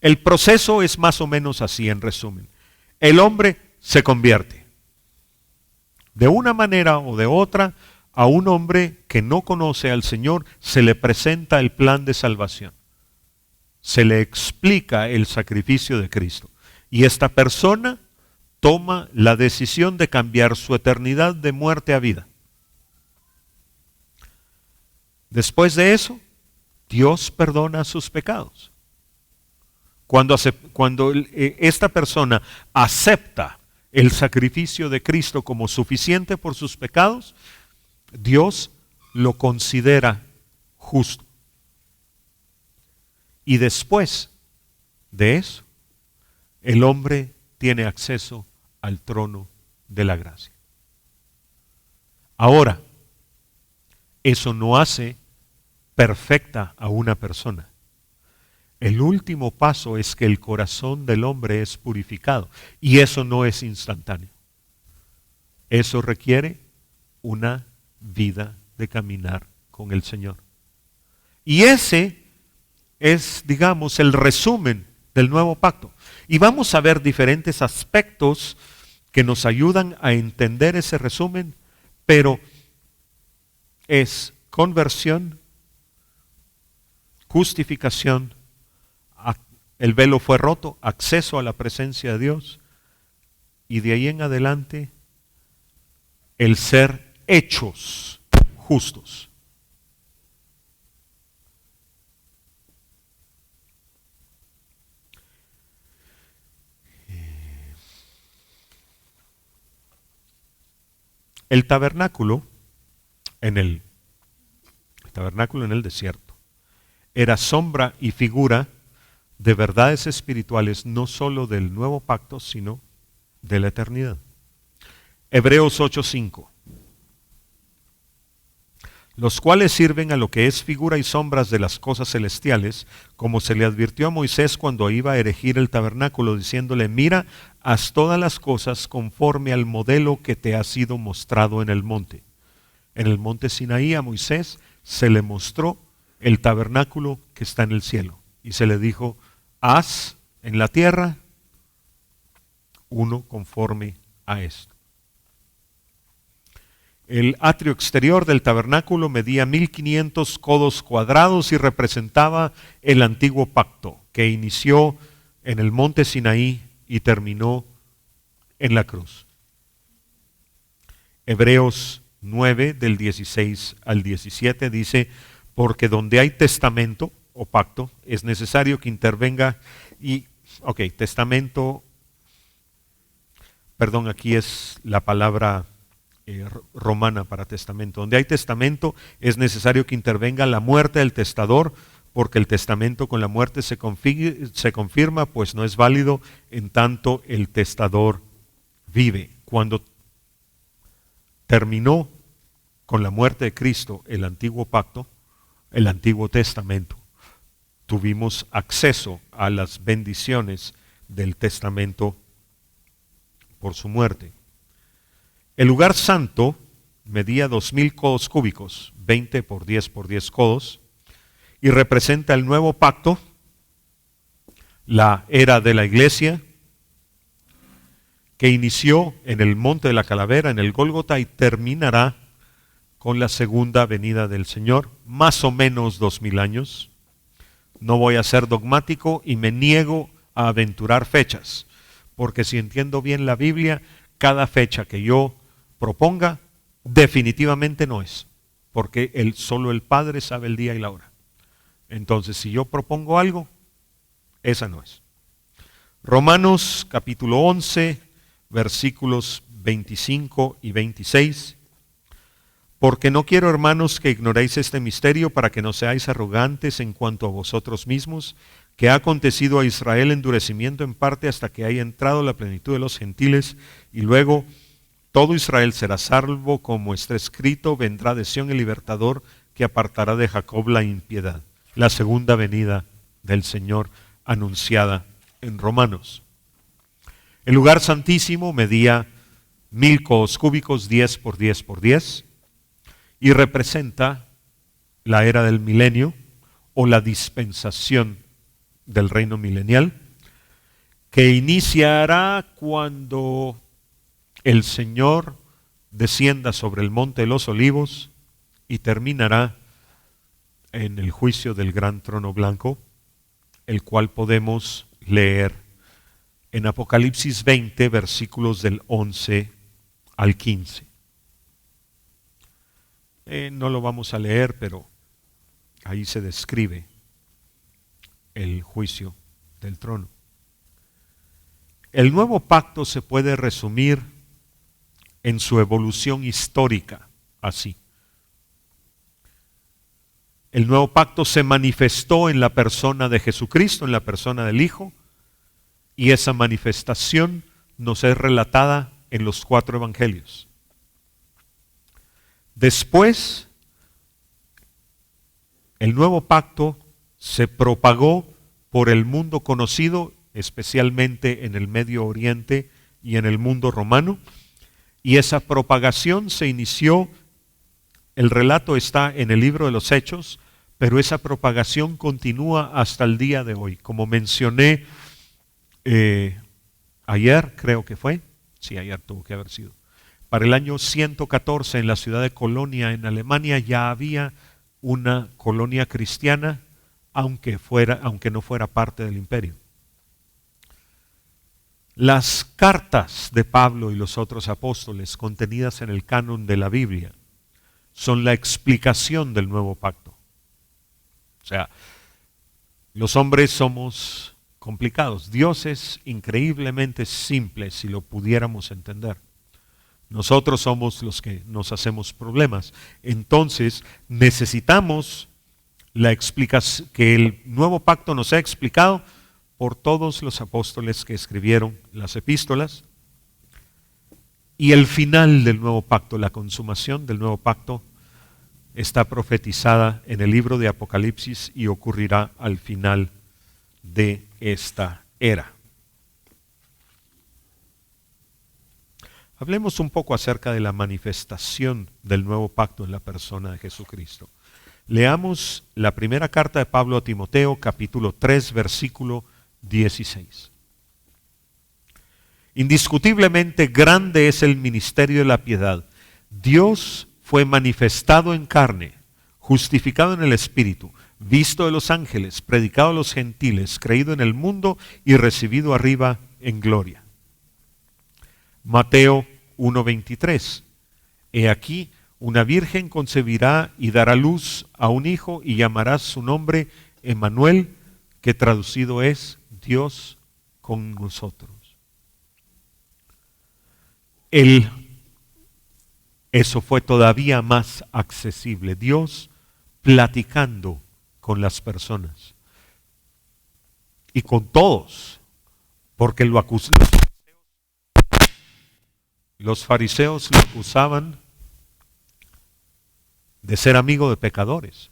S1: El proceso es más o menos así, en resumen. El hombre se convierte, de una manera o de otra, a un hombre que no conoce al Señor, se le presenta el plan de salvación. Se le explica el sacrificio de Cristo. Y esta persona toma la decisión de cambiar su eternidad de muerte a vida. Después de eso, Dios perdona sus pecados. Cuando esta persona acepta el sacrificio de Cristo como suficiente por sus pecados, Dios lo considera justo. Y después de eso, el hombre tiene acceso al trono de la gracia. Ahora, eso no hace perfecta a una persona. El último paso es que el corazón del hombre es purificado, y eso no es instantáneo. Eso requiere una vida de caminar con el Señor. Y ese es, digamos, el resumen del nuevo pacto. Y vamos a ver diferentes aspectos que nos ayudan a entender ese resumen, pero es conversión, justificación, el velo fue roto, acceso a la presencia de Dios, y de ahí en adelante el ser hechos justos. El tabernáculo en el desierto era sombra y figura de verdades espirituales, no solo del nuevo pacto, sino de la eternidad. Hebreos 8:5. Los cuales sirven a lo que es figura y sombras de las cosas celestiales, como se le advirtió a Moisés cuando iba a erigir el tabernáculo, diciéndole, mira, haz todas las cosas conforme al modelo que te ha sido mostrado en el monte. En el monte Sinaí a Moisés se le mostró el tabernáculo que está en el cielo. Y se le dijo, haz en la tierra uno conforme a esto. El atrio exterior del tabernáculo medía 1500 codos cuadrados y representaba el antiguo pacto que inició en el monte Sinaí y terminó en la cruz. Hebreos 9, del 16 al 17 dice, porque donde hay testamento o pacto, es necesario que intervenga aquí es la palabra romana para testamento. Donde hay testamento es necesario que intervenga la muerte del testador, porque el testamento con la muerte se confirma, pues no es válido en tanto el testador vive. Cuando terminó con la muerte de Cristo el antiguo pacto, el antiguo testamento, tuvimos acceso a las bendiciones del testamento por su muerte. El lugar santo medía 2000 codos cúbicos, 20 por 10 por 10 codos, y representa el nuevo pacto, la era de la iglesia, que inició en el monte de la calavera, en el Gólgota, y terminará con la segunda venida del Señor, más o menos 2000 años. No voy a ser dogmático y me niego a aventurar fechas, porque si entiendo bien la Biblia, cada fecha que yo proponga definitivamente no es, porque solo el Padre sabe el día y la hora. Entonces, si yo propongo algo, esa no es. Romanos capítulo 11, versículos 25 y 26. Porque no quiero, hermanos, que ignoréis este misterio, para que no seáis arrogantes en cuanto a vosotros mismos, que ha acontecido a Israel endurecimiento en parte hasta que haya entrado la plenitud de los gentiles, y luego todo Israel será salvo, como está escrito, vendrá de Sión el libertador, que apartará de Jacob la impiedad. La segunda venida del Señor anunciada en Romanos. El lugar santísimo medía 1000 codos cúbicos, 10 por 10 por 10, y representa la era del milenio o la dispensación del reino milenial, que iniciará cuando el Señor descienda sobre el monte de los olivos y terminará en el juicio del gran trono blanco, el cual podemos leer en Apocalipsis 20, versículos del 11 al 15. No lo vamos a leer, pero ahí se describe el juicio del trono. El nuevo pacto se puede resumir en su evolución histórica así. El nuevo pacto se manifestó en la persona de Jesucristo, en la persona del Hijo, y esa manifestación nos es relatada en los 4 evangelios. Después, el nuevo pacto se propagó por el mundo conocido, especialmente en el Medio Oriente y en el mundo romano, y esa propagación se inició, el relato está en el libro de los Hechos, pero esa propagación continúa hasta el día de hoy. Como mencioné ayer, creo que fue, sí, ayer tuvo que haber sido, para el año 114 en la ciudad de Colonia, en Alemania, ya había una colonia cristiana, aunque no fuera parte del imperio. Las cartas de Pablo y los otros apóstoles contenidas en el canon de la Biblia son la explicación del nuevo pacto. O sea, los hombres somos complicados. Dios es increíblemente simple si lo pudiéramos entender. Nosotros somos los que nos hacemos problemas. Entonces necesitamos la explicación, que el nuevo pacto nos ha explicado por todos los apóstoles que escribieron las epístolas. Y el final del nuevo pacto, la consumación del nuevo pacto, está profetizada en el libro de Apocalipsis y ocurrirá al final de esta era. Hablemos un poco acerca de la manifestación del nuevo pacto en la persona de Jesucristo. Leamos la primera carta de Pablo a Timoteo, capítulo 3, versículo 16. Indiscutiblemente grande es el ministerio de la piedad. Dios fue manifestado en carne, justificado en el Espíritu, visto de los ángeles, predicado a los gentiles, creído en el mundo y recibido arriba en gloria. Mateo 1:23. He aquí, una virgen concebirá y dará luz a un hijo y llamará su nombre Emmanuel, que traducido es Dios con nosotros. Eso fue todavía más accesible. Dios platicando con las personas y con todos, porque los fariseos lo acusaban de ser amigo de pecadores,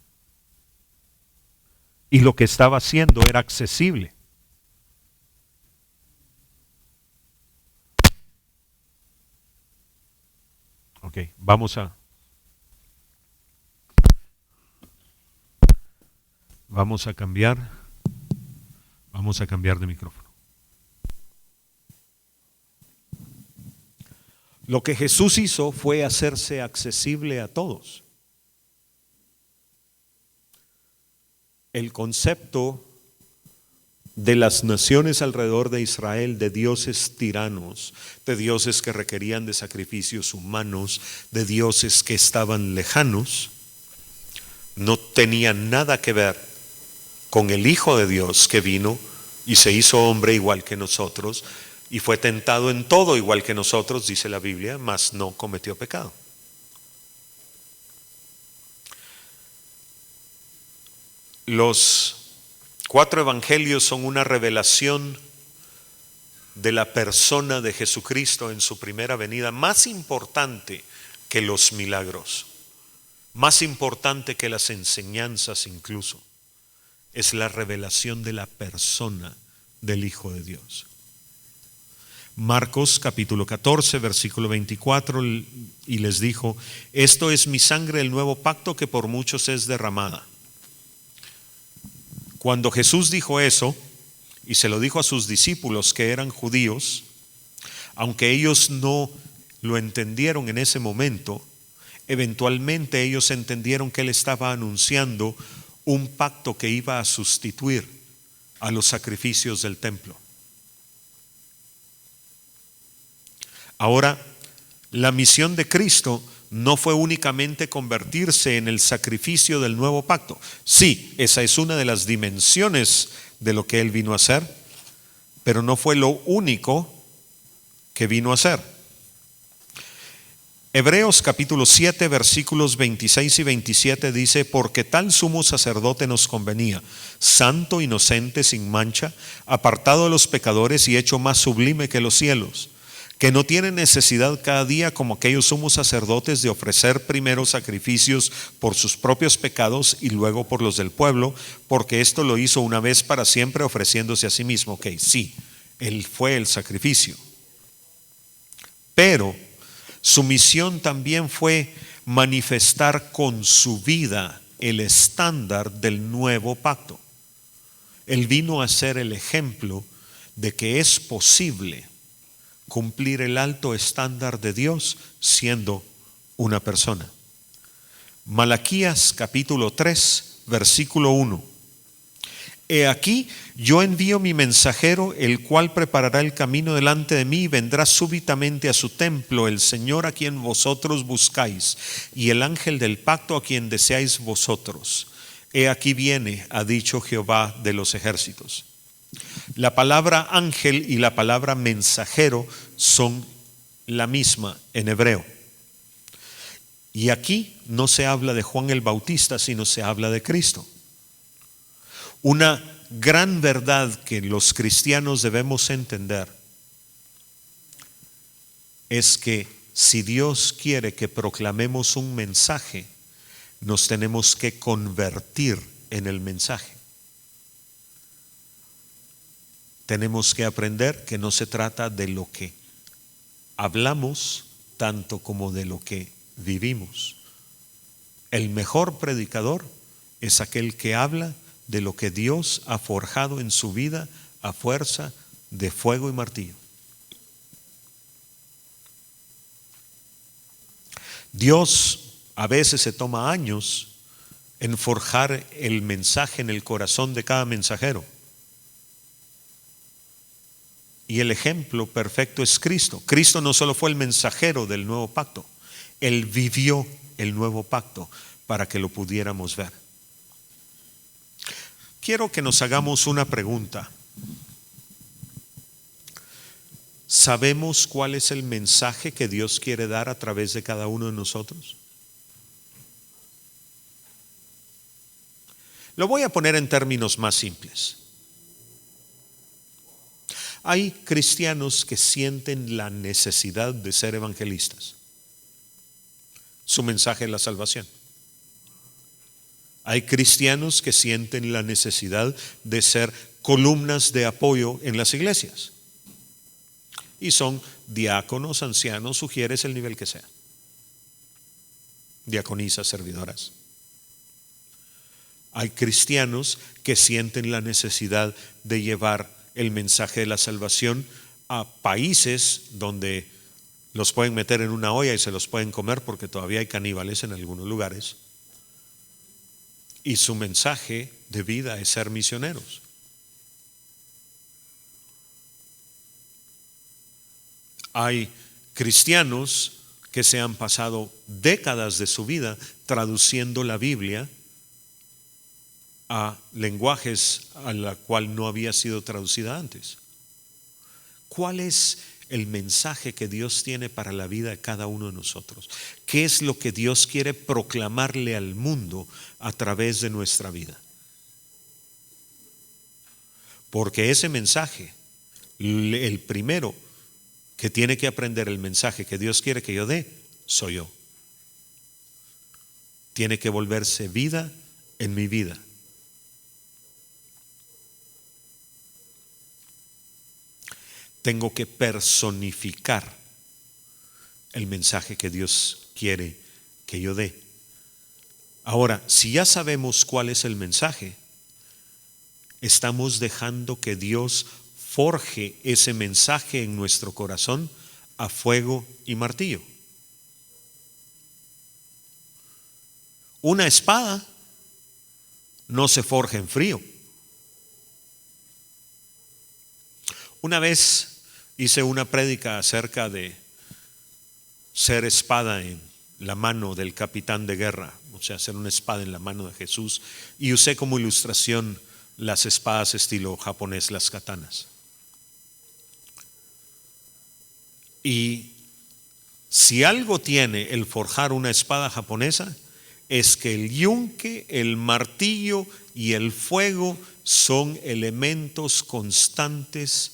S1: y lo que estaba haciendo era accesible. Ok, vamos a cambiar de micrófono. Lo que Jesús hizo fue hacerse accesible a todos. El concepto de las naciones alrededor de Israel, de dioses tiranos, de dioses que requerían de sacrificios humanos, de dioses que estaban lejanos, no tenía nada que ver con el Hijo de Dios que vino y se hizo hombre igual que nosotros y fue tentado en todo igual que nosotros, dice la Biblia, mas no cometió pecado. Los 4 evangelios son una revelación de la persona de Jesucristo en su primera venida, más importante que los milagros, más importante que las enseñanzas incluso. Es la revelación de la persona del Hijo de Dios. Marcos capítulo 14, versículo 24, y les dijo: esto es mi sangre del nuevo pacto que por muchos es derramada. Cuando Jesús dijo eso, y se lo dijo a sus discípulos que eran judíos, aunque ellos no lo entendieron en ese momento, eventualmente ellos entendieron que él estaba anunciando un pacto que iba a sustituir a los sacrificios del templo. Ahora, la misión de Cristo no fue únicamente convertirse en el sacrificio del nuevo pacto. Sí, esa es una de las dimensiones de lo que él vino a hacer, pero no fue lo único que vino a hacer. Hebreos capítulo 7 versículos 26 y 27 dice: porque tal sumo sacerdote nos convenía, santo, inocente, sin mancha, apartado de los pecadores y hecho más sublime que los cielos, que no tiene necesidad cada día, como aquellos sumos sacerdotes, de ofrecer primero sacrificios por sus propios pecados y luego por los del pueblo, porque esto lo hizo una vez para siempre, ofreciéndose a sí mismo. Ok, sí, él fue el sacrificio, pero su misión también fue manifestar con su vida el estándar del nuevo pacto. Él vino a ser el ejemplo de que es posible cumplir el alto estándar de Dios siendo una persona. Malaquías capítulo 3 versículo 1: he aquí, yo envío mi mensajero, el cual preparará el camino delante de mí, y vendrá súbitamente a su templo el Señor a quien vosotros buscáis, y el ángel del pacto a quien deseáis vosotros. He aquí viene, ha dicho Jehová de los ejércitos. La palabra ángel y la palabra mensajero son la misma en hebreo. Y aquí no se habla de Juan el Bautista, sino se habla de Cristo. Una gran verdad que los cristianos debemos entender es que si Dios quiere que proclamemos un mensaje, nos tenemos que convertir en el mensaje. Tenemos que aprender que no se trata de lo que hablamos tanto como de lo que vivimos. El mejor predicador es aquel que habla de lo que Dios ha forjado en su vida a fuerza de fuego y martillo. Dios a veces se toma años en forjar el mensaje en el corazón de cada mensajero. Y el ejemplo perfecto es Cristo. Cristo no solo fue el mensajero del nuevo pacto, Él vivió el nuevo pacto para que lo pudiéramos ver. Quiero que nos hagamos una pregunta. ¿Sabemos cuál es el mensaje que Dios quiere dar a través de cada uno de nosotros? Lo voy a poner en términos más simples. Hay cristianos que sienten la necesidad de ser evangelistas. Su mensaje es la salvación. Hay cristianos que sienten la necesidad de ser columnas de apoyo en las iglesias. Y son diáconos, ancianos, sugieres el nivel que sea. Diaconisas, servidoras. Hay cristianos que sienten la necesidad de llevar el mensaje de la salvación a países donde los pueden meter en una olla y se los pueden comer porque todavía hay caníbales en algunos lugares. Y su mensaje de vida es ser misioneros. Hay cristianos que se han pasado décadas de su vida traduciendo la Biblia a lenguajes a la cual no había sido traducida antes. ¿Cuál es el mensaje que Dios tiene para la vida de cada uno de nosotros? ¿Qué es lo que Dios quiere proclamarle al mundo a través de nuestra vida? Porque ese mensaje, el primero que tiene que aprender el mensaje que Dios quiere que yo dé, soy yo. Tiene que volverse vida en mi vida. Tengo que personificar el mensaje que Dios quiere que yo dé. Ahora, si ya sabemos cuál es el mensaje, estamos dejando que Dios forje ese mensaje en nuestro corazón a fuego y martillo. Una espada no se forja en frío. Una vez hice una prédica acerca de ser espada en la mano del capitán de guerra, o sea, ser una espada en la mano de Jesús, y usé como ilustración las espadas estilo japonés, las katanas. Y si algo tiene el forjar una espada japonesa, es que el yunque, el martillo y el fuego son elementos constantes.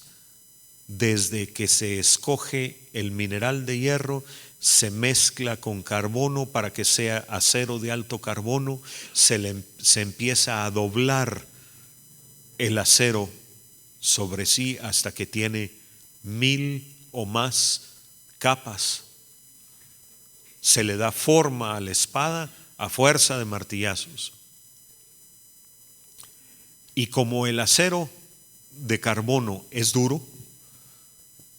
S1: Desde que se escoge el mineral de hierro, se mezcla con carbono para que sea acero de alto carbono, se empieza a doblar el acero sobre sí hasta que tiene 1000 o más capas. Se le da forma a la espada a fuerza de martillazos. Y como el acero de carbono es duro,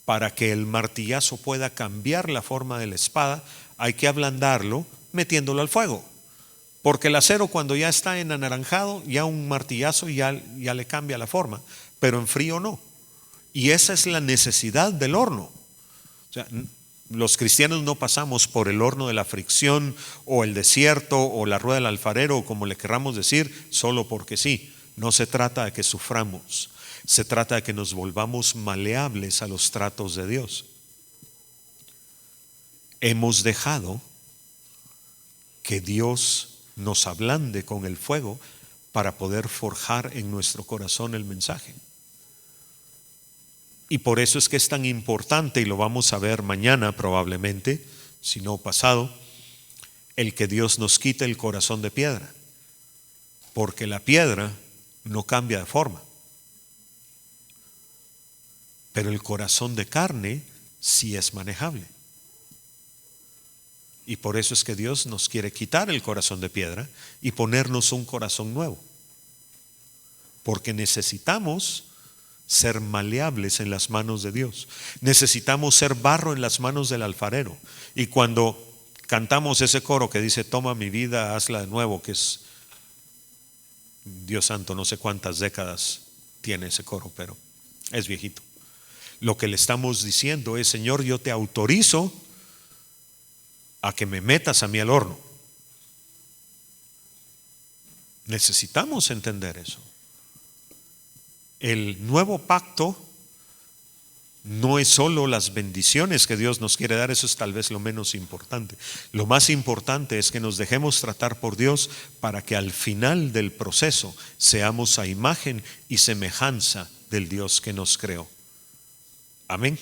S1: para que el martillazo pueda cambiar la forma de la espada, hay que ablandarlo metiéndolo al fuego. Porque el acero, cuando ya está en anaranjado, ya un martillazo ya le cambia la forma, pero en frío no. Y esa es la necesidad del horno. O sea, los cristianos no pasamos por el horno de la fricción o el desierto o la rueda del alfarero, o como le querramos decir, solo porque sí. No se trata de que suframos. Se trata de que nos volvamos maleables a los tratos de Dios. Hemos dejado que Dios nos ablande con el fuego para poder forjar en nuestro corazón el mensaje. Y por eso es que es tan importante, y lo vamos a ver mañana probablemente, si no pasado, el que Dios nos quite el corazón de piedra. Porque la piedra no cambia de forma. Pero el corazón de carne sí es manejable. Y por eso es que Dios nos quiere quitar el corazón de piedra y ponernos un corazón nuevo. Porque necesitamos ser maleables en las manos de Dios. Necesitamos ser barro en las manos del alfarero. Y cuando cantamos ese coro que dice, toma mi vida, hazla de nuevo, que es Dios santo, no sé cuántas décadas tiene ese coro, pero es viejito. Lo que le estamos diciendo es: Señor, yo te autorizo a que me metas a mí al horno. Necesitamos entender eso. El nuevo pacto no es solo las bendiciones que Dios nos quiere dar, eso es tal vez lo menos importante. Lo más importante es que nos dejemos tratar por Dios para que al final del proceso seamos a imagen y semejanza del Dios que nos creó. Amén.